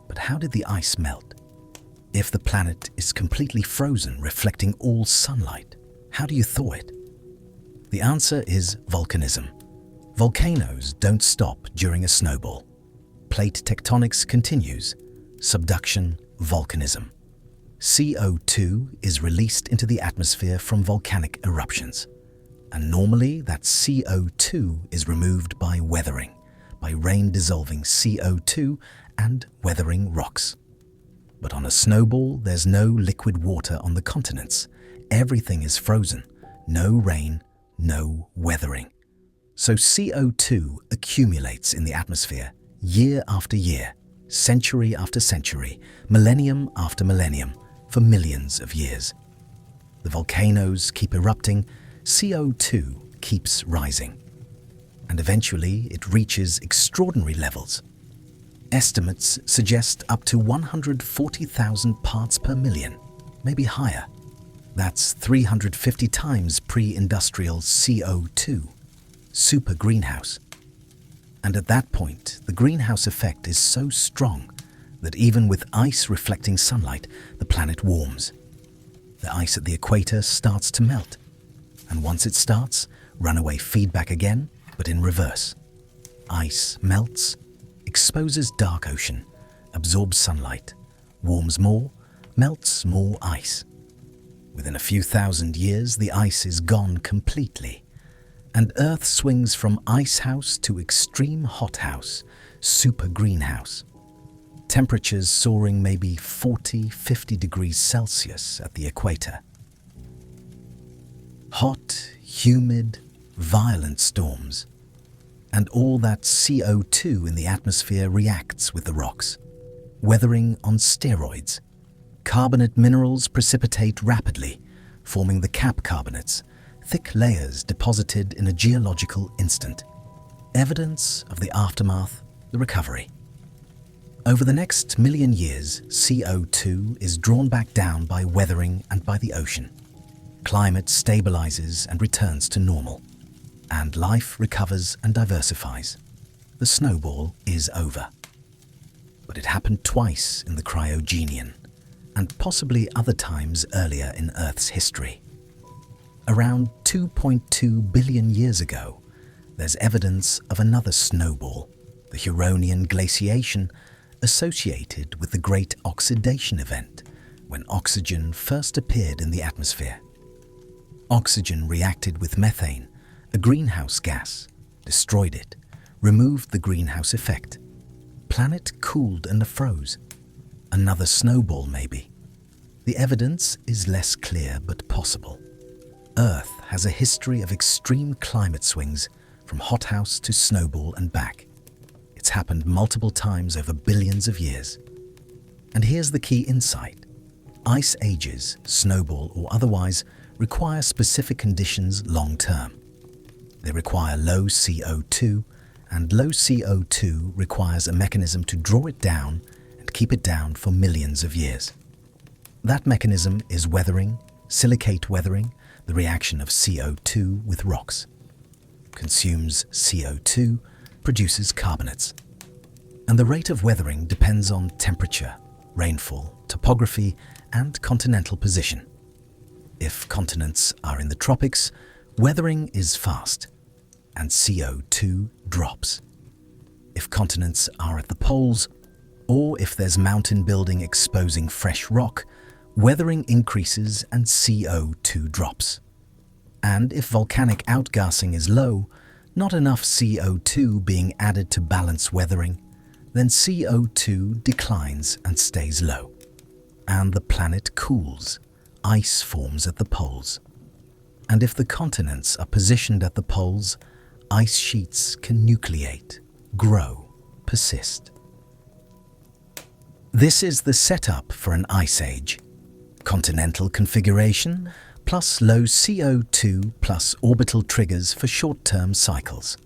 Speaker 1: But how did the ice melt? If the planet is completely frozen, reflecting all sunlight, how do you thaw it? The answer is volcanism. Volcanoes don't stop during a snowball. Plate tectonics continues. Subduction, volcanism. CO2 is released into the atmosphere from volcanic eruptions. And normally that CO2 is removed by weathering, by rain dissolving CO2 and weathering rocks. But on a snowball, there's no liquid water on the continents. Everything is frozen. No rain, no weathering. So CO2 accumulates in the atmosphere year after year, century after century, millennium after millennium, for millions of years. The volcanoes keep erupting, CO2 keeps rising. And eventually it reaches extraordinary levels. Estimates suggest up to 140,000 parts per million, maybe higher. That's 350 times pre-industrial CO2, super greenhouse. And at that point, the greenhouse effect is so strong that even with ice reflecting sunlight, the planet warms. The ice at the equator starts to melt. And once it starts, runaway feedback again, but in reverse. Ice melts, exposes dark ocean, absorbs sunlight, warms more, melts more ice. Within a few thousand years, the ice is gone completely, and Earth swings from icehouse to extreme hothouse, super greenhouse. Temperatures soaring maybe 40, 50 degrees Celsius at the equator. Hot, humid, violent storms. And all that CO2 in the atmosphere reacts with the rocks. Weathering on steroids. Carbonate minerals precipitate rapidly, forming the cap carbonates, thick layers deposited in a geological instant. Evidence of the aftermath, the recovery. Over the next million years, CO2 is drawn back down by weathering and by the ocean. Climate stabilizes and returns to normal. And life recovers and diversifies. The snowball is over. But it happened twice in the Cryogenian, and possibly other times earlier in Earth's history. Around 2.2 billion years ago, there's evidence of another snowball, the Huronian glaciation, associated with the Great Oxidation event, when oxygen first appeared in the atmosphere. Oxygen reacted with methane, a greenhouse gas, destroyed it, removed the greenhouse effect. Planet cooled and froze. Another snowball, maybe. The evidence is less clear but possible. Earth has a history of extreme climate swings from hothouse to snowball and back. It's happened multiple times over billions of years. And here's the key insight. Ice ages, snowball or otherwise, require specific conditions long term. They require low CO2, and low CO2 requires a mechanism to draw it down and keep it down for millions of years. That mechanism is weathering, silicate weathering, the reaction of CO2 with rocks. Consumes CO2, produces carbonates. And the rate of weathering depends on temperature, rainfall, topography, and continental position. If continents are in the tropics, weathering is fast, and CO2 drops. If continents are at the poles, or if there's mountain building exposing fresh rock, weathering increases and CO2 drops. And if volcanic outgassing is low, not enough CO2 being added to balance weathering, then CO2 declines and stays low. And the planet cools, ice forms at the poles. And if the continents are positioned at the poles, ice sheets can nucleate, grow, persist. This is the setup for an ice age. Continental configuration, plus low CO2 plus orbital triggers for short-term cycles.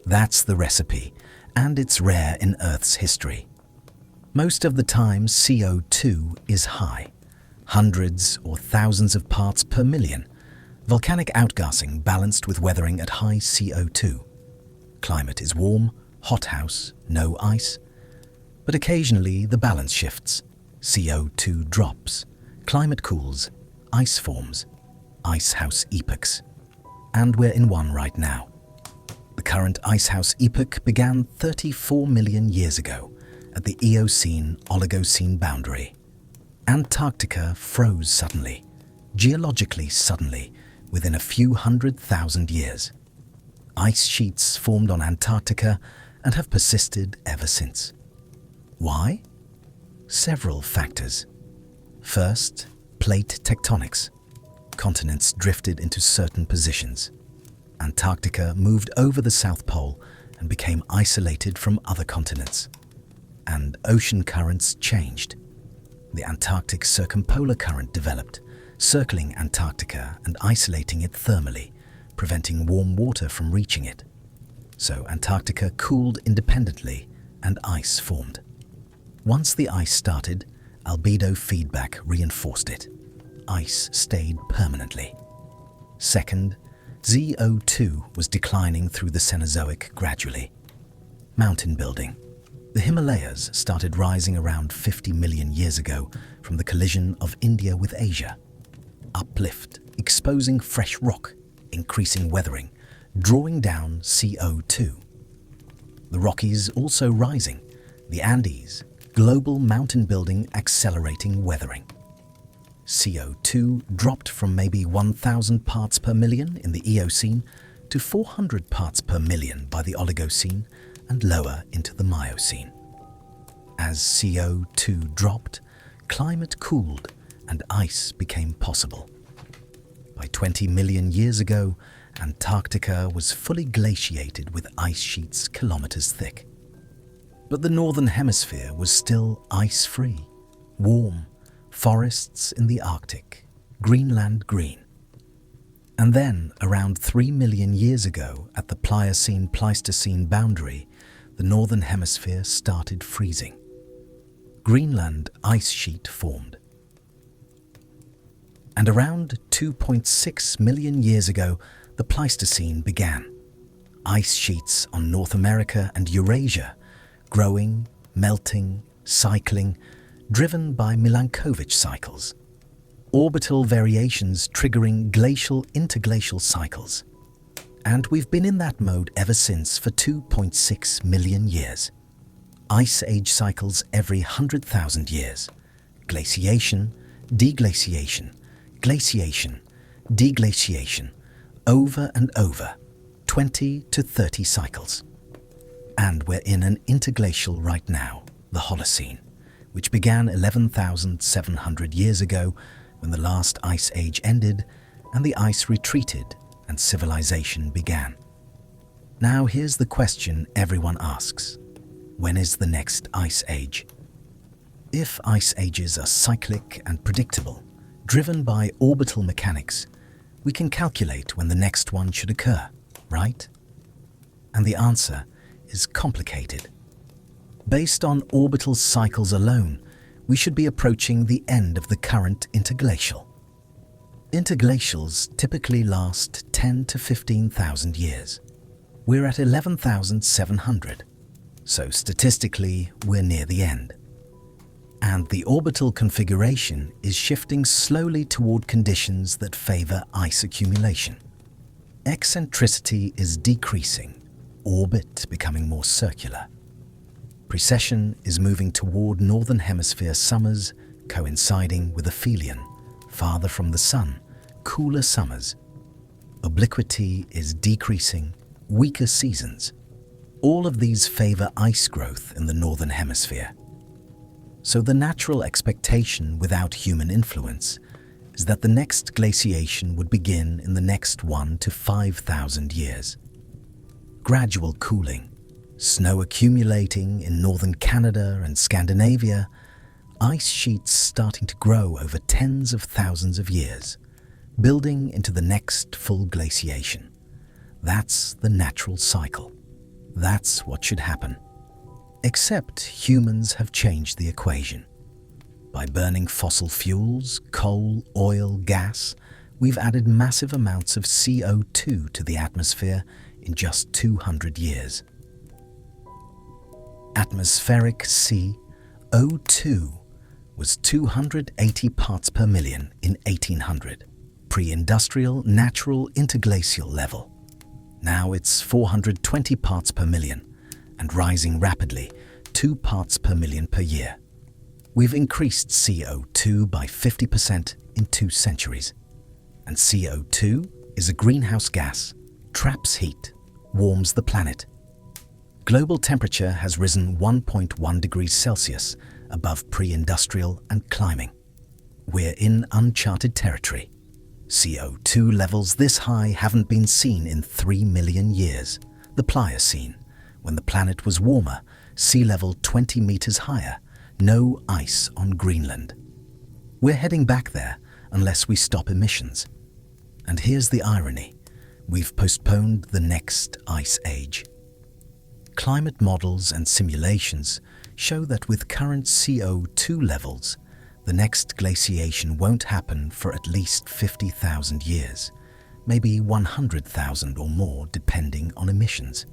Speaker 1: That's the recipe, and it's rare in Earth's history. Most of the time, CO2 is high, hundreds or thousands of parts per million. Volcanic outgassing balanced with weathering at high CO2. Climate is warm, hothouse, no ice. But occasionally the balance shifts. CO2 drops, climate cools, ice forms, icehouse epochs. And we're in one right now. The current icehouse epoch began 34 million years ago at the Eocene-Oligocene boundary. Antarctica froze suddenly, geologically suddenly, within a few 100,000 years. Ice sheets formed on Antarctica and have persisted ever since. Why? Several factors. First, plate tectonics. Continents drifted into certain positions. Antarctica moved over the South Pole and became isolated from other continents. And ocean currents changed. The Antarctic circumpolar current developed, circling Antarctica and isolating it thermally, preventing warm water from reaching it. So Antarctica cooled independently and ice formed. Once the ice started, albedo feedback reinforced it. Ice stayed permanently. Second, ZO2 was declining through the Cenozoic gradually. Mountain building. The Himalayas started rising around 50 million years ago from the collision of India with Asia. Uplift, exposing fresh rock, increasing weathering, drawing down CO2. The Rockies also rising, the Andes, global mountain building accelerating weathering. CO2 dropped from maybe 1,000 parts per million in the Eocene to 400 parts per million by the Oligocene and lower into the Miocene. As CO2 dropped, climate cooled and ice became possible. By 20 million years ago, Antarctica was fully glaciated with ice sheets kilometers thick. But the northern hemisphere was still ice-free, warm, forests in the Arctic, Greenland green. And then, around 3 million years ago, at the Pliocene-Pleistocene boundary, the northern hemisphere started freezing. Greenland ice sheet formed. And around 2.6 million years ago, the Pleistocene began. Ice sheets on North America and Eurasia, growing, melting, cycling, driven by Milankovitch cycles. Orbital variations triggering glacial-interglacial cycles. And we've been in that mode ever since for 2.6 million years. Ice age cycles every 100,000 years. Glaciation, deglaciation, glaciation, deglaciation, over and over, 20 to 30 cycles. And we're in an interglacial right now, the Holocene, which began 11,700 years ago when the last ice age ended and the ice retreated and civilization began. Now here's the question everyone asks. When is the next ice age? If ice ages are cyclic and predictable, driven by orbital mechanics, we can calculate when the next one should occur, right? And the answer is complicated. Based on orbital cycles alone, we should be approaching the end of the current interglacial. Interglacials typically last 10 to 15,000 years. We're at 11,700, so statistically we're near the end. And the orbital configuration is shifting slowly toward conditions that favor ice accumulation. Eccentricity is decreasing, orbit becoming more circular. Precession is moving toward northern hemisphere summers, coinciding with aphelion, farther from the sun, cooler summers. Obliquity is decreasing, weaker seasons. All of these favor ice growth in the northern hemisphere. So the natural expectation without human influence is that the next glaciation would begin in the next 1 to 5,000 years. Gradual cooling, snow accumulating in northern Canada and Scandinavia, ice sheets starting to grow over tens of thousands of years, building into the next full glaciation. That's the natural cycle. That's what should happen. Except humans have changed the equation. By burning fossil fuels, coal, oil, gas, we've added massive amounts of CO2 to the atmosphere in just 200 years. Atmospheric CO2 was 280 parts per million in 1800, pre-industrial natural interglacial level. Now it's 420 parts per million and rising rapidly, 2 parts per million per year. We've increased CO2 by 50% in 2 centuries. And CO2 is a greenhouse gas, traps heat, warms the planet. Global temperature has risen 1.1 degrees Celsius above pre-industrial and climbing. We're in uncharted territory. CO2 levels this high haven't been seen in 3 million years. The Pliocene, when the planet was warmer, sea level 20 meters higher, no ice on Greenland. We're heading back there unless we stop emissions. And here's the irony. We've postponed the next ice age. Climate models and simulations show that with current CO2 levels, the next glaciation won't happen for at least 50,000 years, maybe 100,000 or more depending on emissions.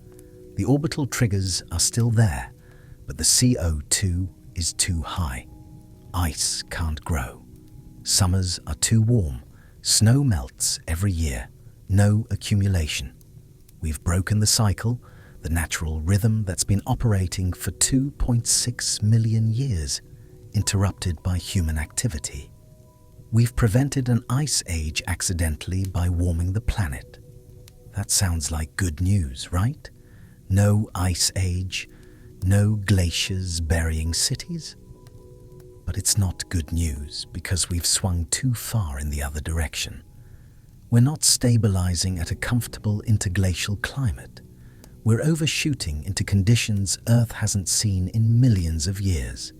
Speaker 1: The orbital triggers are still there, but the CO2 is too high. Ice can't grow. Summers are too warm. Snow melts every year. No accumulation. We've broken the cycle, the natural rhythm that's been operating for 2.6 million years, interrupted by human activity. We've prevented an ice age accidentally by warming the planet. That sounds like good news, right? No ice age, no glaciers burying cities. But it's not good news because we've swung too far in the other direction. We're not stabilizing at a comfortable interglacial climate. We're overshooting into conditions Earth hasn't seen in millions of years,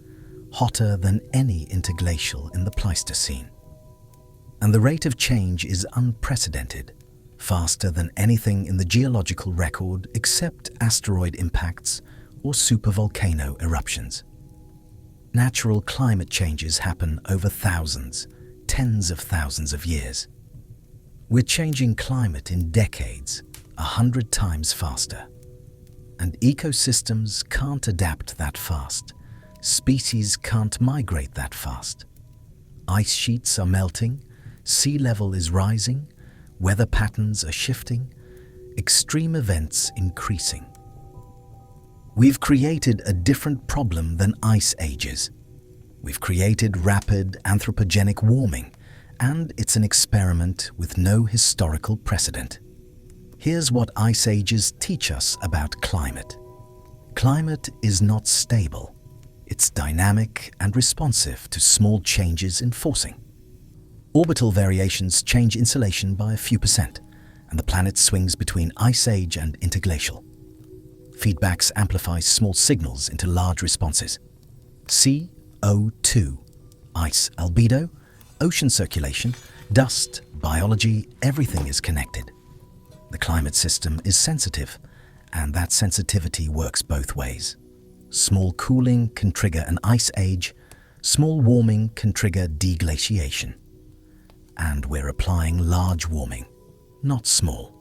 Speaker 1: hotter than any interglacial in the Pleistocene. And the rate of change is unprecedented, faster than anything in the geological record except asteroid impacts or supervolcano eruptions. Natural climate changes happen over thousands, tens of thousands of years. We're changing climate in decades, 100 times faster. And ecosystems can't adapt that fast. Species can't migrate that fast. Ice sheets are melting, sea level is rising, weather patterns are shifting, extreme events increasing. We've created a different problem than ice ages. We've created rapid anthropogenic warming, and it's an experiment with no historical precedent. Here's what ice ages teach us about climate. Climate is not stable. It's dynamic and responsive to small changes in forcing. Orbital variations change insolation by a few percent, and the planet swings between ice age and interglacial. Feedbacks amplify small signals into large responses. CO2, ice albedo, ocean circulation, dust, biology, everything is connected. The climate system is sensitive, and that sensitivity works both ways. Small cooling can trigger an ice age, small warming can trigger deglaciation. And we're applying large warming, not small.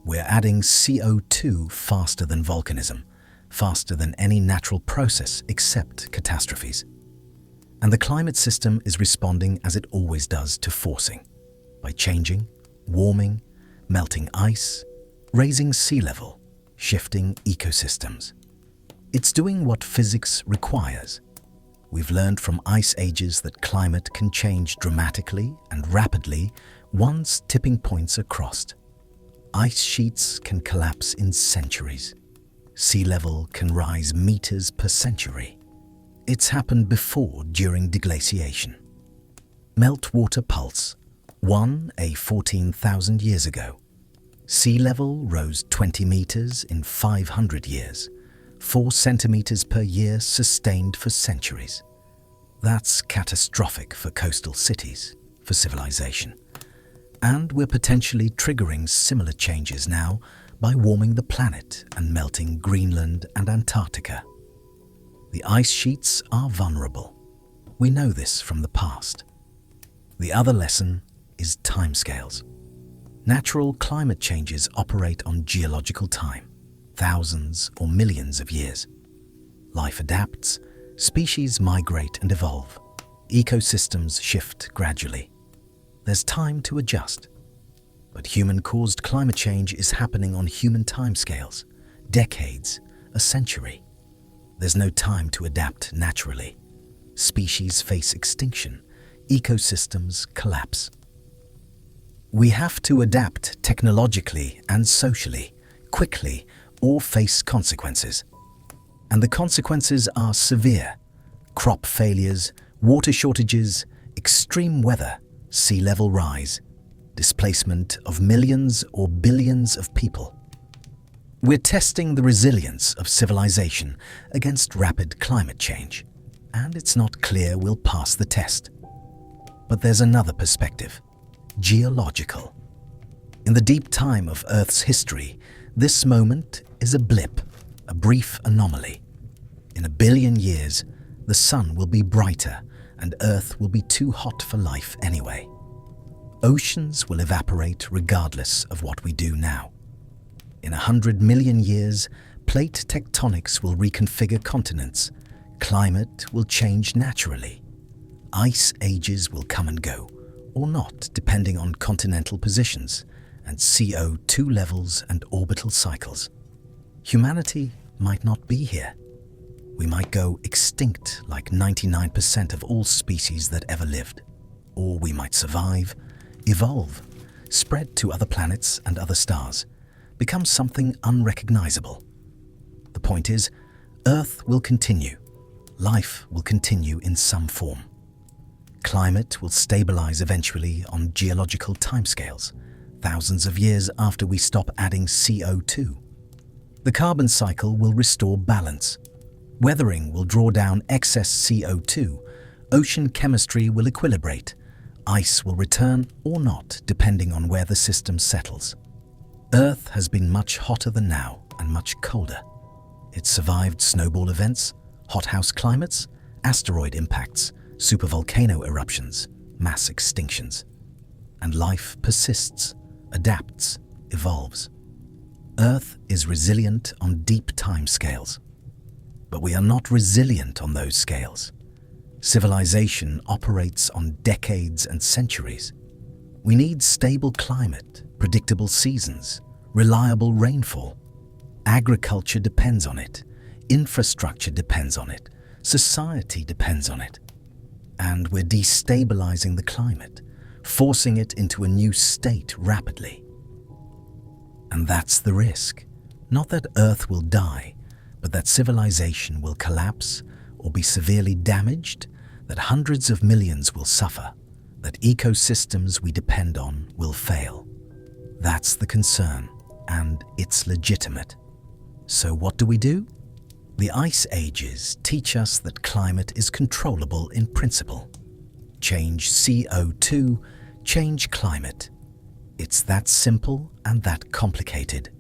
Speaker 1: We're adding CO2 faster than volcanism, faster than any natural process except catastrophes. And the climate system is responding as it always does to forcing, by changing, warming, melting ice, raising sea level, shifting ecosystems. It's doing what physics requires. We've learned from ice ages that climate can change dramatically and rapidly once tipping points are crossed. Ice sheets can collapse in centuries. Sea level can rise meters per century. It's happened before during deglaciation. Meltwater pulse, 14,000 years ago. Sea level rose 20 meters in 500 years. 4 centimeters per year sustained for centuries. That's catastrophic for coastal cities, for civilization. And we're potentially triggering similar changes now by warming the planet and melting Greenland and Antarctica. The ice sheets are vulnerable. We know this from the past. The other lesson is timescales. Natural climate changes operate on geological time, thousands or millions of years. Life adapts, species migrate and evolve, ecosystems shift gradually. There's time to adjust. But human-caused climate change is happening on human timescales, decades, a century. There's no time to adapt naturally. Species face extinction, ecosystems collapse. We have to adapt technologically and socially, quickly, or face consequences. And the consequences are severe. Crop failures, water shortages, extreme weather, sea level rise, displacement of millions or billions of people. We're testing the resilience of civilization against rapid climate change, and it's not clear we'll pass the test. But there's another perspective, geological. In the deep time of Earth's history, this moment is a blip, a brief anomaly. In a billion years, the sun will be brighter and Earth will be too hot for life anyway. Oceans will evaporate regardless of what we do now. In 100 million years, plate tectonics will reconfigure continents. Climate will change naturally. Ice ages will come and go, or not, depending on continental positions and CO2 levels and orbital cycles. Humanity might not be here. We might go extinct like 99% of all species that ever lived. Or we might survive, evolve, spread to other planets and other stars, become something unrecognizable. The point is, Earth will continue. Life will continue in some form. Climate will stabilize eventually on geological timescales, thousands of years after we stop adding CO2. The carbon cycle will restore balance. Weathering will draw down excess CO2. Ocean chemistry will equilibrate. Ice will return or not, depending on where the system settles. Earth has been much hotter than now and much colder. It survived snowball events, hothouse climates, asteroid impacts, supervolcano eruptions, mass extinctions. And life persists, adapts, evolves. Earth is resilient on deep time scales. But we are not resilient on those scales. Civilization operates on decades and centuries. We need stable climate, predictable seasons, reliable rainfall. Agriculture depends on it. Infrastructure depends on it. Society depends on it. And we're destabilizing the climate, forcing it into a new state rapidly. And that's the risk. Not that Earth will die, but that civilization will collapse or be severely damaged, that hundreds of millions will suffer, that ecosystems we depend on will fail. That's the concern, and it's legitimate. So what do? The ice ages teach us that climate is controllable in principle. Change CO2, change climate. It's that simple and that complicated.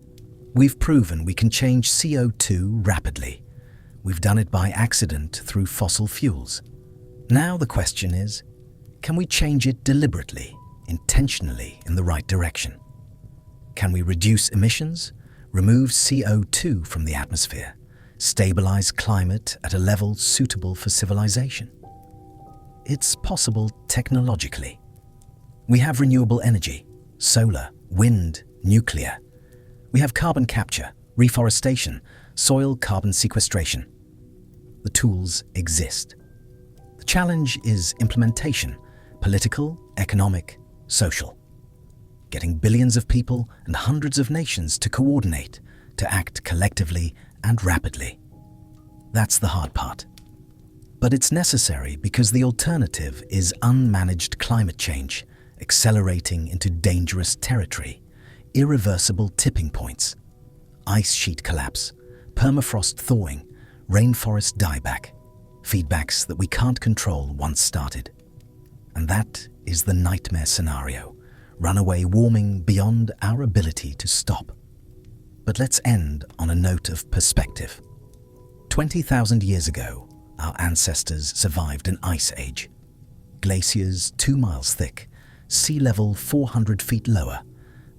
Speaker 1: We've proven we can change CO2 rapidly. We've done it by accident through fossil fuels. Now the question is, can we change it deliberately, intentionally in the right direction? Can we reduce emissions, remove CO2 from the atmosphere, stabilize climate at a level suitable for civilization? It's possible technologically. We have renewable energy, solar, wind, nuclear. We have carbon capture, reforestation, soil carbon sequestration. The tools exist. The challenge is implementation, political, economic, social. Getting billions of people and hundreds of nations to coordinate, to act collectively and rapidly. That's the hard part. But it's necessary because the alternative is unmanaged climate change, accelerating into dangerous territory, irreversible tipping points, ice sheet collapse, permafrost thawing, rainforest dieback, feedbacks that we can't control once started. And that is the nightmare scenario, runaway warming beyond our ability to stop. But let's end on a note of perspective. 20,000 years ago, our ancestors survived an ice age. Glaciers 2 miles thick, sea level 400 feet lower,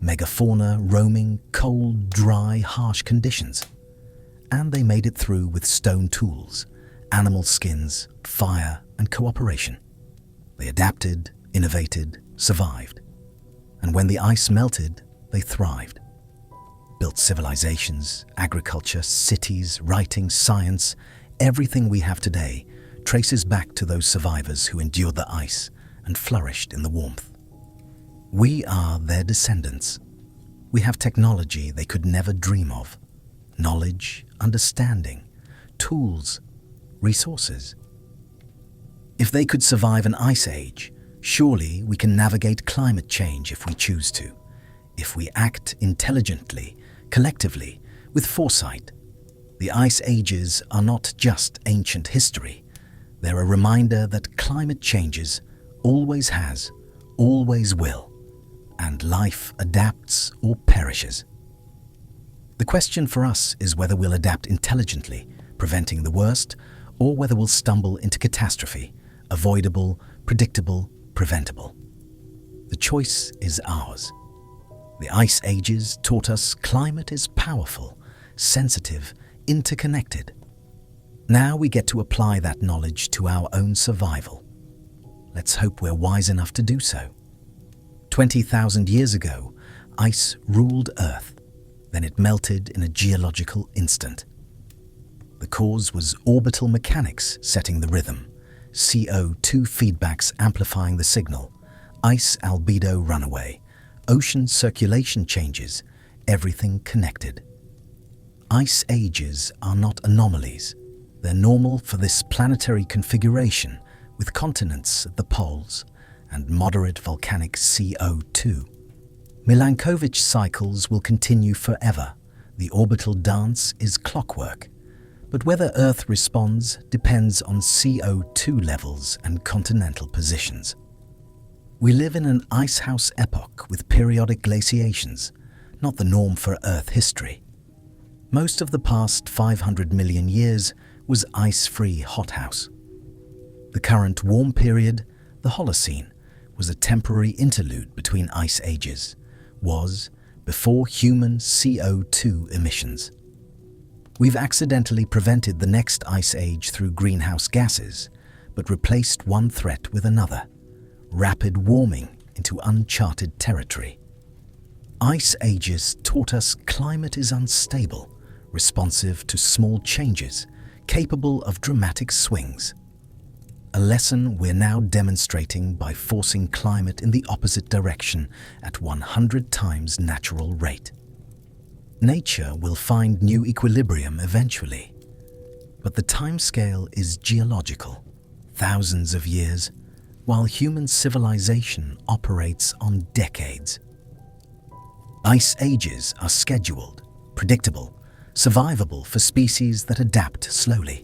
Speaker 1: megafauna roaming cold, dry, harsh conditions. And they made it through with stone tools, animal skins, fire, and cooperation. They adapted, innovated, survived. And when the ice melted, they thrived. Built civilizations, agriculture, cities, writing, science. Everything we have today traces back to those survivors who endured the ice and flourished in the warmth. We are their descendants. We have technology they could never dream of. Knowledge, understanding, tools, resources. If they could survive an ice age, surely we can navigate climate change if we choose to. If we act intelligently, collectively, with foresight. The ice ages are not just ancient history. They're a reminder that climate changes, always has, always will, and life adapts or perishes. The question for us is whether we'll adapt intelligently, preventing the worst, or whether we'll stumble into catastrophe, avoidable, predictable, preventable. The choice is ours. The ice ages taught us climate is powerful, sensitive, interconnected. Now we get to apply that knowledge to our own survival. Let's hope we're wise enough to do so. 20,000 years ago, ice ruled Earth. Then it melted in a geological instant. The cause was orbital mechanics setting the rhythm, CO2 feedbacks amplifying the signal, ice albedo runaway, ocean circulation changes, everything connected. Ice ages are not anomalies. They're normal for this planetary configuration with continents at the poles and moderate volcanic CO2. Milankovitch cycles will continue forever. The orbital dance is clockwork. But whether Earth responds depends on CO2 levels and continental positions. We live in an icehouse epoch with periodic glaciations, not the norm for Earth history. Most of the past 500 million years was ice-free hothouse. The current warm period, the Holocene, was a temporary interlude between ice ages, was before human CO2 emissions. We've accidentally prevented the next ice age through greenhouse gases, but replaced one threat with another, rapid warming into uncharted territory. Ice ages taught us climate is unstable, responsive to small changes, capable of dramatic swings. A lesson we're now demonstrating by forcing climate in the opposite direction at 100 times natural rate. Nature will find new equilibrium eventually, but the timescale is geological, thousands of years, while human civilization operates on decades. Ice ages are scheduled, predictable, survivable for species that adapt slowly.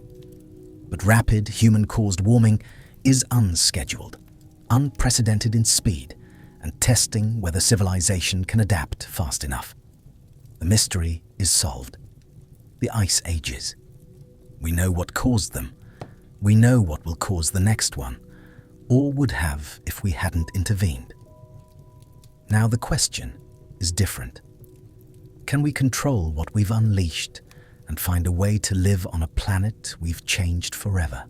Speaker 1: But rapid human-caused warming is unscheduled, unprecedented in speed, and testing whether civilization can adapt fast enough. The mystery is solved. The ice ages. We know what caused them. We know what will cause the next one, or would have if we hadn't intervened. Now the question is different. Can we control what we've unleashed and find a way to live on a planet we've changed forever?